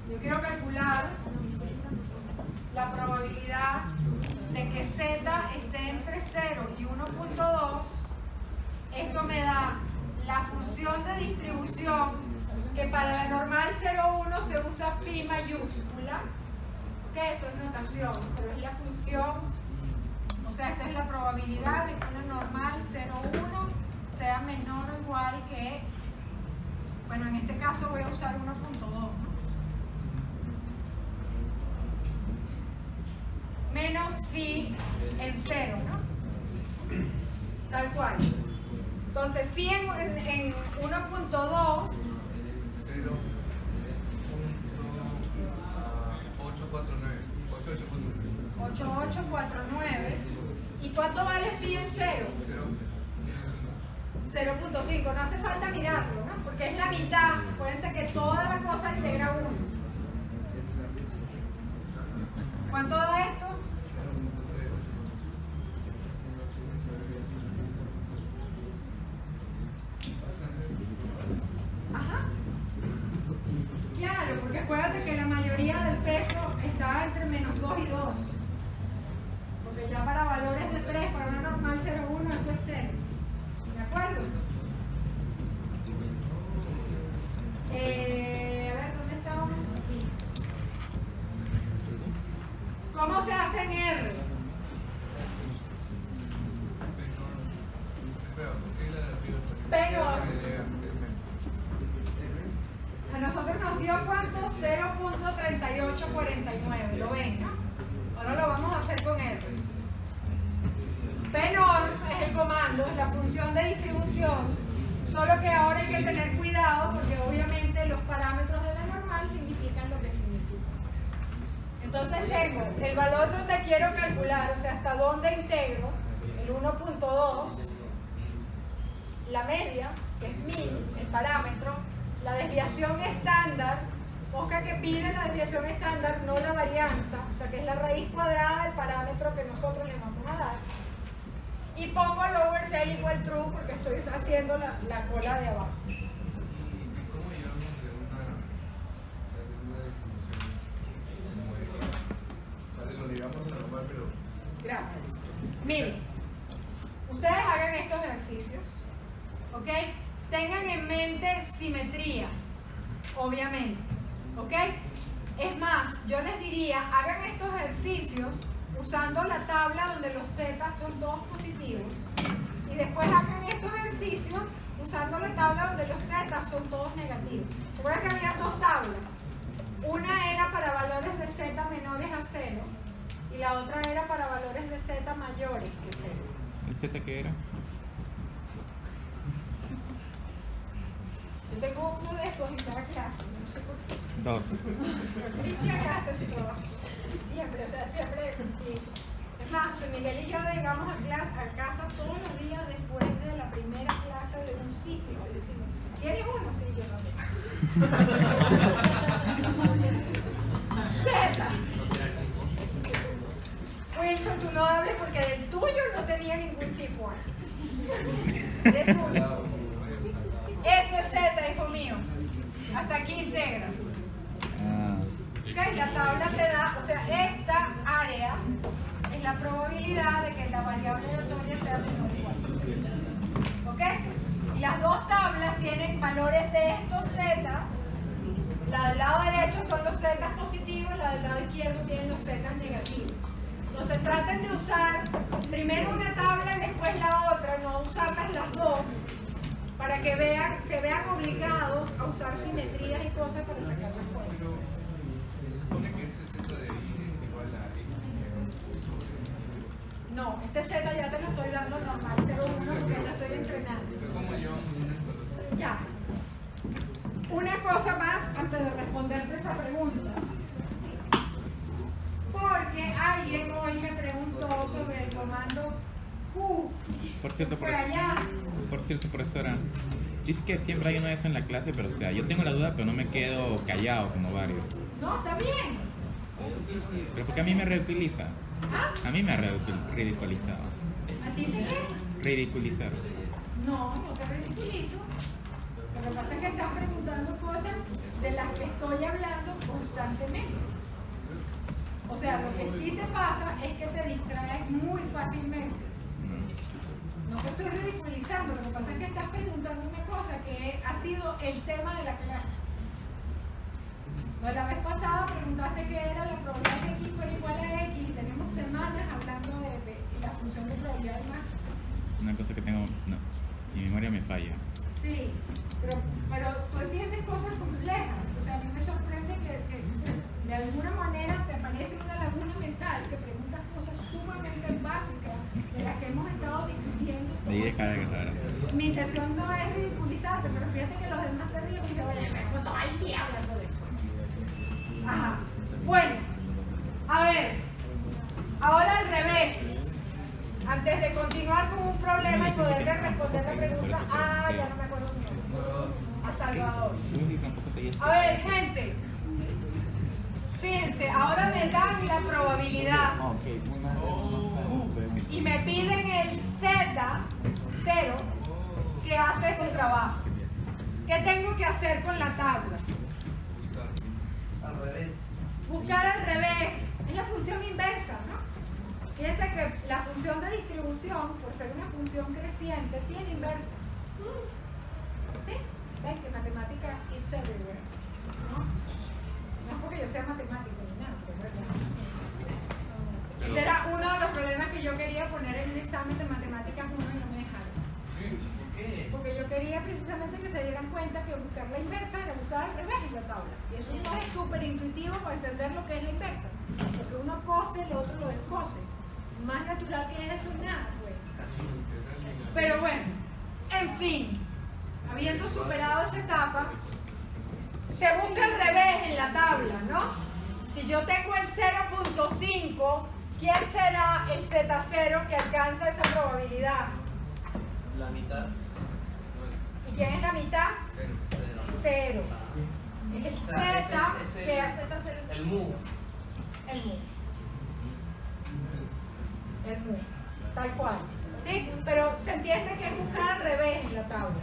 Yo quiero calcular la probabilidad de que z esté entre 0 y 1.2. Esto me da la función de distribución que para la normal 0,1 se usa phi mayúscula. Ok, esto es notación, pero es la función. O sea, esta es la probabilidad de que una normal 0,1 sea menor o igual que, bueno, en este caso voy a usar 1.2, ¿no? Menos phi en 0, ¿no? Tal cual. Entonces, phi en 1.2, 8849. ¿Y cuánto vale phi en 0? 0.5. No hace falta mirarlo, ¿no? Porque es la mitad. Acuérdense que toda la cosa integra 1. ¿Cuánto da esto? Ajá. Claro, porque acuérdate que la mayoría del peso está entre menos 2 y 2. Porque ya para valores de 3, para una normal 0,1, eso es 0. ¿De acuerdo? A ver, ¿dónde estábamos? Aquí. ¿Cómo se hace en R? P norm. A nosotros nos dio ¿cuánto? 0.3849, ¿lo ven? ¿No? Ahora lo vamos a hacer con R. P norm es el comando, es la función de distribución, solo que ahora hay que tener cuidado porque obviamente los parámetros de la normal significan lo que significan. Entonces tengo el valor donde quiero calcular, o sea, hasta dónde integro, el 1.2, la media, que es min, el parámetro, la desviación estándar, Oscar que pide la desviación estándar, no la varianza, o sea que es la raíz cuadrada del parámetro que nosotros le vamos a dar. Y pongo lower tail igual true porque estoy haciendo la cola de abajo. ¿Y cómo llegamos de una distribución como esa? O sea, lo ligamos a la normal, pero... Gracias. Miren, ustedes hagan estos ejercicios, ¿ok? Tengan en mente simetrías, obviamente, ¿ok? Es más, yo les diría, hagan estos ejercicios usando la tabla donde los z son todos positivos y después hagan estos ejercicios usando la tabla donde los z son todos negativos. Recuerda que había dos tablas. Una era para valores de z menores a 0 y la otra era para valores de z mayores que 0. ¿El z qué era? Yo tengo uno de esos en cada clase, no sé por qué. 2. Cristian hace ese trabajo. Siempre, o sea, siempre, sí. Es más, José Miguel y yo llegamos a casa todos los días después de la primera clase de un ciclo y decimos, ¿quieres uno? Sí, yo también. Z. Wilson, tú no hables porque del tuyo no tenía ningún tipo. Es uno. Esto es Z, hijo mío. Hasta aquí integras. Ok, la tabla te da, o sea, esta área es la probabilidad de que la variable aleatoria sea menor o igual a 0. ¿Ok? Y las dos tablas tienen valores de estos zetas. La del lado derecho son los zetas positivos, la del lado izquierdo tienen los zetas negativos. Entonces traten de usar primero una tabla y después la otra, no usarlas las dos, para que se vean obligados a usar simetrías y cosas para sacar las cuentas. Se supone que ese z de ahí es igual a x sobre... No, este Z ya te lo estoy dando normal, 0,1 porque te estoy entrenando. Pero ¿cómo llevamos una cuando... Ya. Una cosa más antes de responderte esa pregunta. Porque alguien hoy me preguntó sobre el comando Q. Por cierto, Por allá. profesora, dice que siempre hay una de esas en la clase, pero o sea, yo tengo la duda, pero no me quedo callado como varios. No, está bien. Pero porque a mí me ridiculiza. A mí me ha ridiculizado. ¿A ti te qué? Ridiculizar. No, no te ridiculizo. Lo que pasa es que estás preguntando cosas de las que estoy hablando constantemente. O sea, lo que sí te pasa es que te distraes muy fácilmente. No te estoy ridiculizando, lo que pasa es que estás preguntando una cosa que ha sido el tema de la clase. Pues la vez pasada preguntaste qué era la probabilidad de que x fuera igual a x y tenemos semanas hablando de la función de probabilidad de masa. Una cosa que tengo, no, mi memoria me falla. Sí, pero tú entiendes cosas complejas. O sea, a mí me sorprende que de alguna manera te aparece una laguna mental que preguntas cosas sumamente básicas de las que hemos estado discutiendo. Mi intención no es ridiculizarte, pero fíjate que los demás se ríen y se vayan todo el día hablando de eso. Ajá. Bueno, a ver, ahora al revés. Antes de continuar con un problema y poderle responder la pregunta, ya no me acuerdo mi nombre, a Salvador. A ver, gente, fíjense, ahora me dan la probabilidad y me piden el Z, 0, que hace ese trabajo. ¿Qué tengo que hacer con la tabla? Al revés. Buscar al revés. Es la función inversa, ¿no? Fíjense que la función de distribución, por ser una función creciente, tiene inversa. ¿Sí? ¿Ves que matemática it's everywhere? ¿No? No es porque yo sea matemático ni nada, pero es verdad. Este era uno de los problemas que yo quería poner en un examen de matemáticas 1 y no me dejaron. qué? Porque yo quería precisamente que se dieran cuenta que buscar la inversa era buscar al revés en la tabla. Y eso no es súper intuitivo para entender lo que es la inversa. Porque uno cose, el otro lo descose. Más natural que eso, nada, pues. Pero bueno, en fin, habiendo superado esa etapa, se busca al revés en la tabla, ¿no? Si yo tengo el 0.5, ¿quién será el Z0 que alcanza esa probabilidad? La mitad. ¿Y quién es la mitad? Cero. 0. Es el O Z sea, que hace el mu. el mu. El mu. Tal cual. ¿Sí? Pero se entiende que es buscar al revés en la tabla.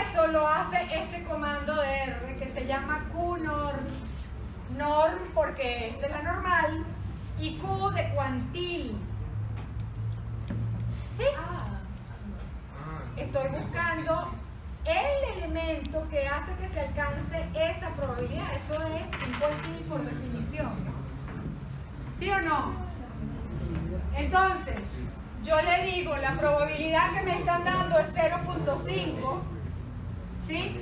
Eso lo hace este comando de R que se llama QNorm. Norm porque es de la normal y Q de cuantil. ¿Sí? Estoy buscando el elemento que hace que se alcance esa probabilidad. Eso es un cuantil por definición. ¿Sí o no? Entonces, yo le digo, la probabilidad que me están dando es 0.5. ¿Sí?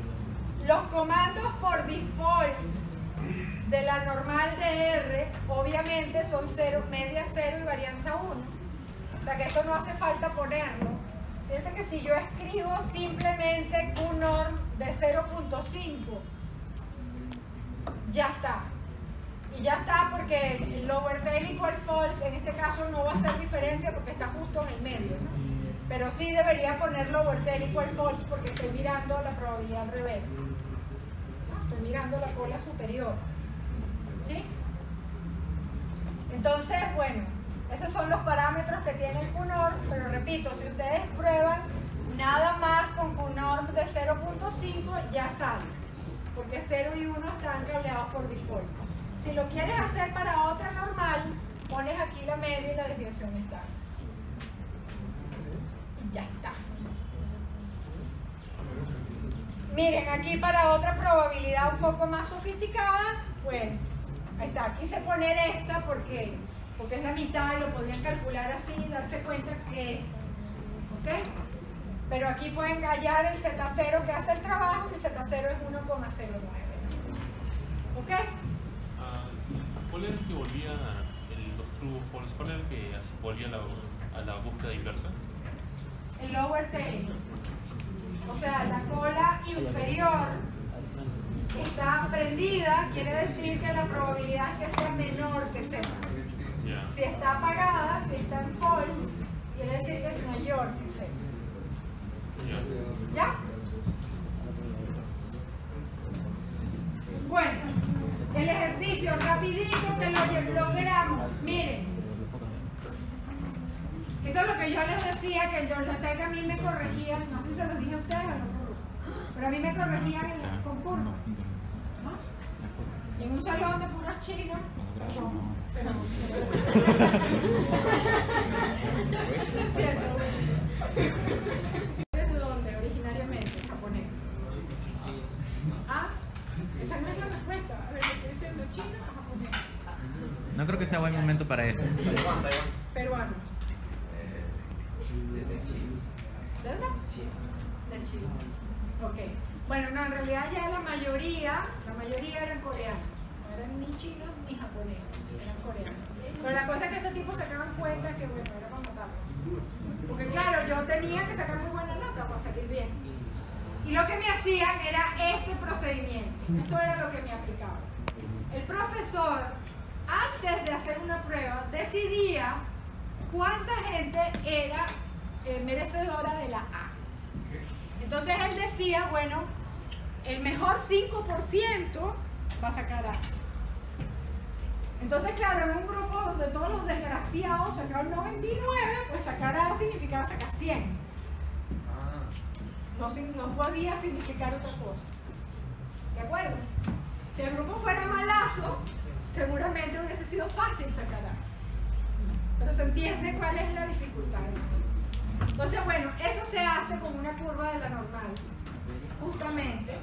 Los comandos por default de la normal de R, obviamente son 0, media 0 y varianza 1. O sea que esto no hace falta ponerlo. Fíjense que si yo escribo simplemente QNorm de 0.5, ya está. Y ya está porque el lower tail equal false en este caso no va a hacer diferencia porque está justo en el medio, ¿no? Pero sí debería poner lower tail equal false porque estoy mirando la probabilidad al revés. ¿No? Estoy mirando la cola superior. ¿Sí? Entonces, bueno, esos son los parámetros que tiene el QNorm, pero repito, si ustedes prueban nada más con QNorm de 0.5 ya sale, porque 0 y 1 están cableados por default. Si lo quieres hacer para otra normal, pones aquí la media y la desviación estándar. Y ya está. Miren, aquí para otra probabilidad un poco más sofisticada, pues ahí está. Quise poner esta porque es la mitad y lo podían calcular así y darse cuenta que es. ¿Ok? Pero aquí pueden hallar el Z0 que hace el trabajo y el Z0 es 1,09. ¿Ok? ¿Cuál era el que volvía los true false? ¿Cuál era el que volvía a la búsqueda inversa? El lower tail. O sea, la cola inferior está prendida, quiere decir que la probabilidad es que sea menor que 0. Yeah. Si está apagada, si está en false, quiere decir que es mayor que 0. Yeah. ¿Ya? Bueno, el ejercicio rapidito que lo logramos. Miren, esto es lo que yo les decía, que yo que a mí me corregían, no sé si se los dije a ustedes o no, pero a mí me corregían en el concurso, ¿no? Y en un salón de puros chinos, pero es cierto. ¿Desde dónde originariamente? Japonés. Ah, esa no es la respuesta. A ver, ¿estoy diciendo chino o japonés? No creo que sea buen momento para eso. Peruano. ¿De dónde? De Chile. Ok. Bueno, no, en realidad ya la mayoría eran coreanos. No eran ni chinos ni japoneses, eran coreanos. Pero la cosa es que esos tipos sacaban cuenta que, bueno, era para matarlos. Porque claro, yo tenía que sacar muy buena nota para salir bien. Y lo que me hacían era este procedimiento. Esto era lo que me aplicaba. El profesor, antes de hacer una prueba, decidía cuánta gente era merecedora de la A. Entonces él decía, bueno, el mejor 5% va a sacar A. Entonces, claro, en un grupo donde todos los desgraciados sacaron 99, pues sacar A significaba sacar 100. No podía significar otra cosa. ¿De acuerdo? Si el grupo fuera malazo, seguramente hubiese sido fácil sacar A. Pero se entiende cuál es la dificultad. Entonces, bueno, eso se hace con una curva de la normal. Justamente,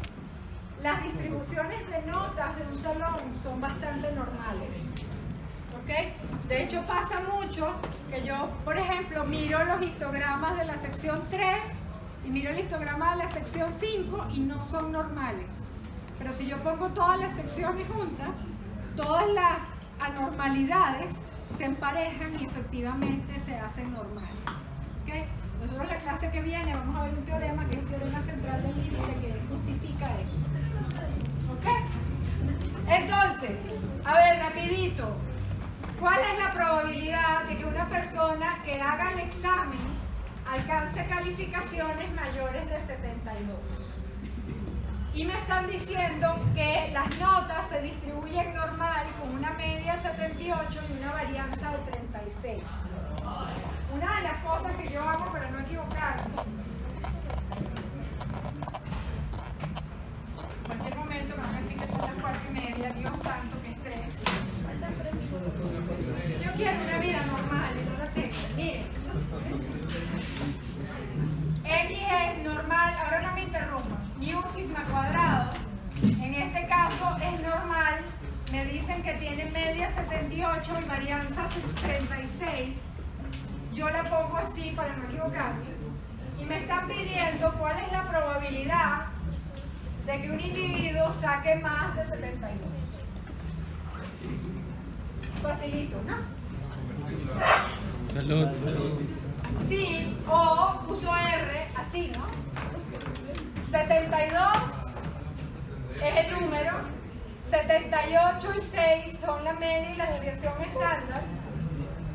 las distribuciones de notas de un salón son bastante normales. ¿Ok? De hecho, pasa mucho que yo, por ejemplo, miro los histogramas de la sección 3 y miro el histograma de la sección 5 y no son normales. Pero si yo pongo todas las secciones juntas, todas las anormalidades se emparejan y efectivamente se hacen normales. ¿Okay? Nosotros la clase que viene vamos a ver un teorema que es el teorema central del límite que justifica eso. ¿Ok? Entonces, a ver, rapidito. ¿Cuál es la probabilidad de que una persona que haga el examen alcance calificaciones mayores de 72? Y me están diciendo que las notas se distribuyen normal con una media de 78 y una varianza de 36. Una de las cosas que yo hago para no equivocarme, en cualquier momento me van a decir que son las 4:30, Dios santo, que estrés. Yo quiero una vida normal y no la tengo. Miren, X es normal, ahora no me interrumpan, mu sigma cuadrado, en este caso es normal, me dicen que tiene media 78 y varianza 36, yo la pongo así para no equivocarme, y me están pidiendo cuál es la probabilidad de que un individuo saque más de 72. Facilito, ¿no? Salud. Sí, o uso R, así, ¿no? 72 es el número, 78 y 6 son la media y la desviación estándar,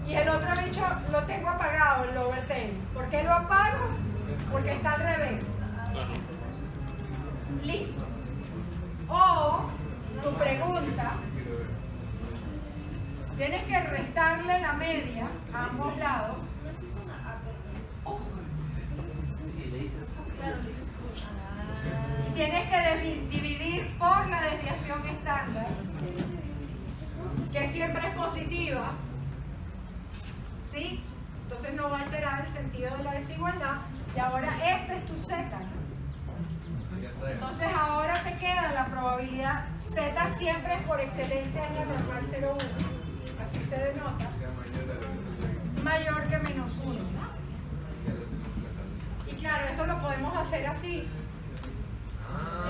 y el otro bicho lo tengo apagado, el overtail. ¿Por qué lo apago? Porque está al revés. Listo. O tu pregunta, tienes que restarle la media a ambos lados. Y tienes que dividir por la desviación estándar, que siempre es positiva, ¿sí? Entonces no va a alterar el sentido de la desigualdad. Y ahora este es tu Z, ¿no? Entonces ahora te queda la probabilidad, Z siempre es por excelencia en la normal 0,1, así se denota, mayor que menos 1, ¿no? Y claro, esto lo podemos hacer así.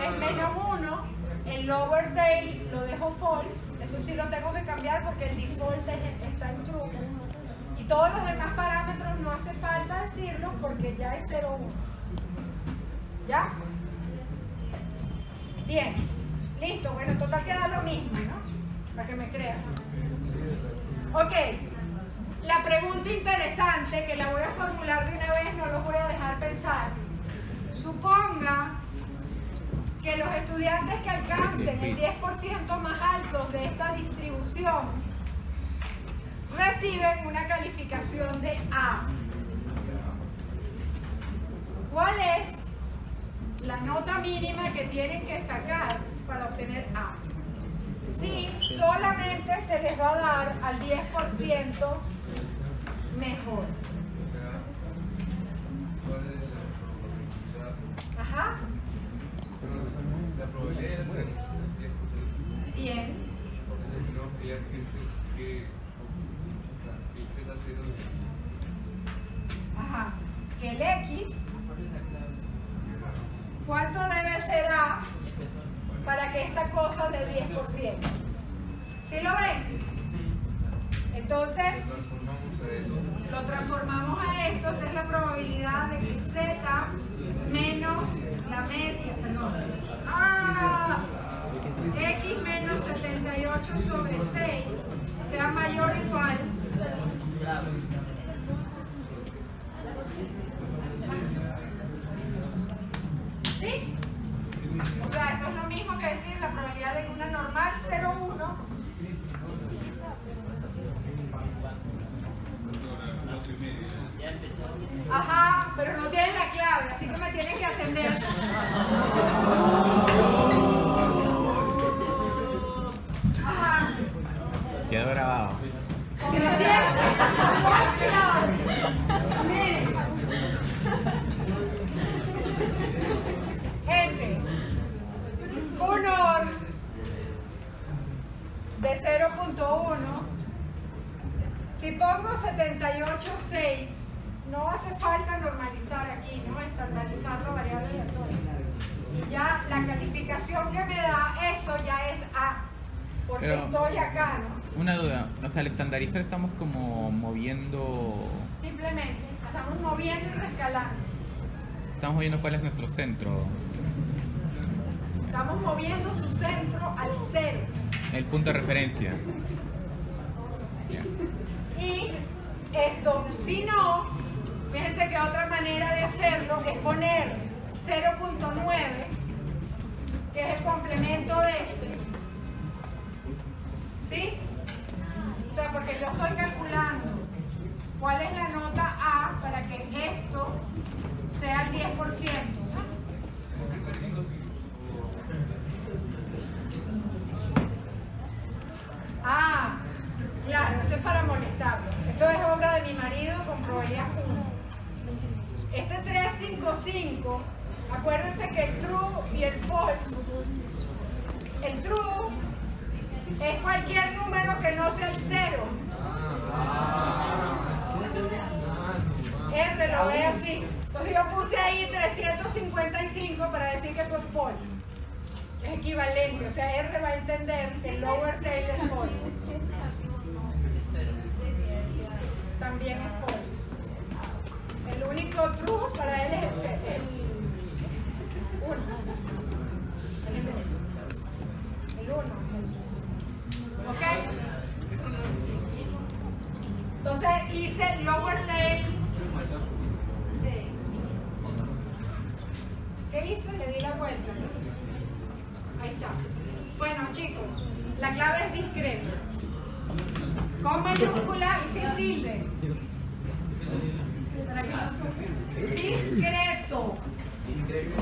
Es menos 1, el lower tail lo dejo false, eso sí lo tengo que cambiar porque el default está en true. Y todos los demás parámetros no hace falta decirlos porque ya es 0,1. ¿Ya? Bien, listo, bueno, total queda lo mismo, ¿no? Para que me crean. Ok, la pregunta interesante que la voy a formular de una vez, no los voy a dejar pensar. Suponga que los estudiantes que alcancen el 10% más alto de esta distribución reciben una calificación de A. ¿Cuál es la nota mínima que tienen que sacar para obtener A? Si solamente se les va a dar al 10% mejor. Ajá. La probabilidad es el 10%. Bien. No, ya que Z0. Ajá. Que el X, ¿cuánto debe ser A para que esta cosa dé 10%? ¿Sí lo ven? Entonces, lo transformamos a esto. Esta es la probabilidad de que Z menos la media, perdón, X menos 78 sobre 6 sea mayor o igual ¿sí? O sea, esto es lo mismo que decir la probabilidad de que una normal 0,1 ajá, pero no tienen la clave, así que me tienen que atender. Ajá. Quedó grabado. Que no tienen la clave. Miren. Gente, un OR de 0,1, si pongo 78,6 no hace falta normalizar aquí, ¿no? Estandarizar la variable aleatoria. Ya la calificación que me da esto ya es A, porque Pero, estoy acá, ¿no? una duda, o sea, al estandarizar estamos como moviendo, Simplemente, estamos moviendo y rescalando. estamos moviendo cuál es nuestro centro, Estamos moviendo su centro al 0. el punto de referencia. Ya. Y esto, si no, fíjense que otra manera de hacerlo es poner 0.9, que es el complemento de este. ¿Sí? O sea, porque yo estoy calculando cuál es la nota A para que esto sea el 10%. Ah, claro, esto es para molestarlo. Esto es obra de mi marido con probabilidad 1. Este 355, acuérdense que el true y el false. El true es cualquier número que no sea el 0. R lo ve así. Entonces yo puse ahí 355 para decir que esto es false. Es equivalente, o sea, R va a entender que el lower tail es false. También es false. El único true para él es el 1. El 1. ¿Ok? Entonces hice lower tail. Sí. ¿Qué hice? Le di la vuelta. Ahí está. Bueno, chicos, la clave es discreto. Con mayúscula y sin tilde. Para que no sufran. Discreto. Discreto.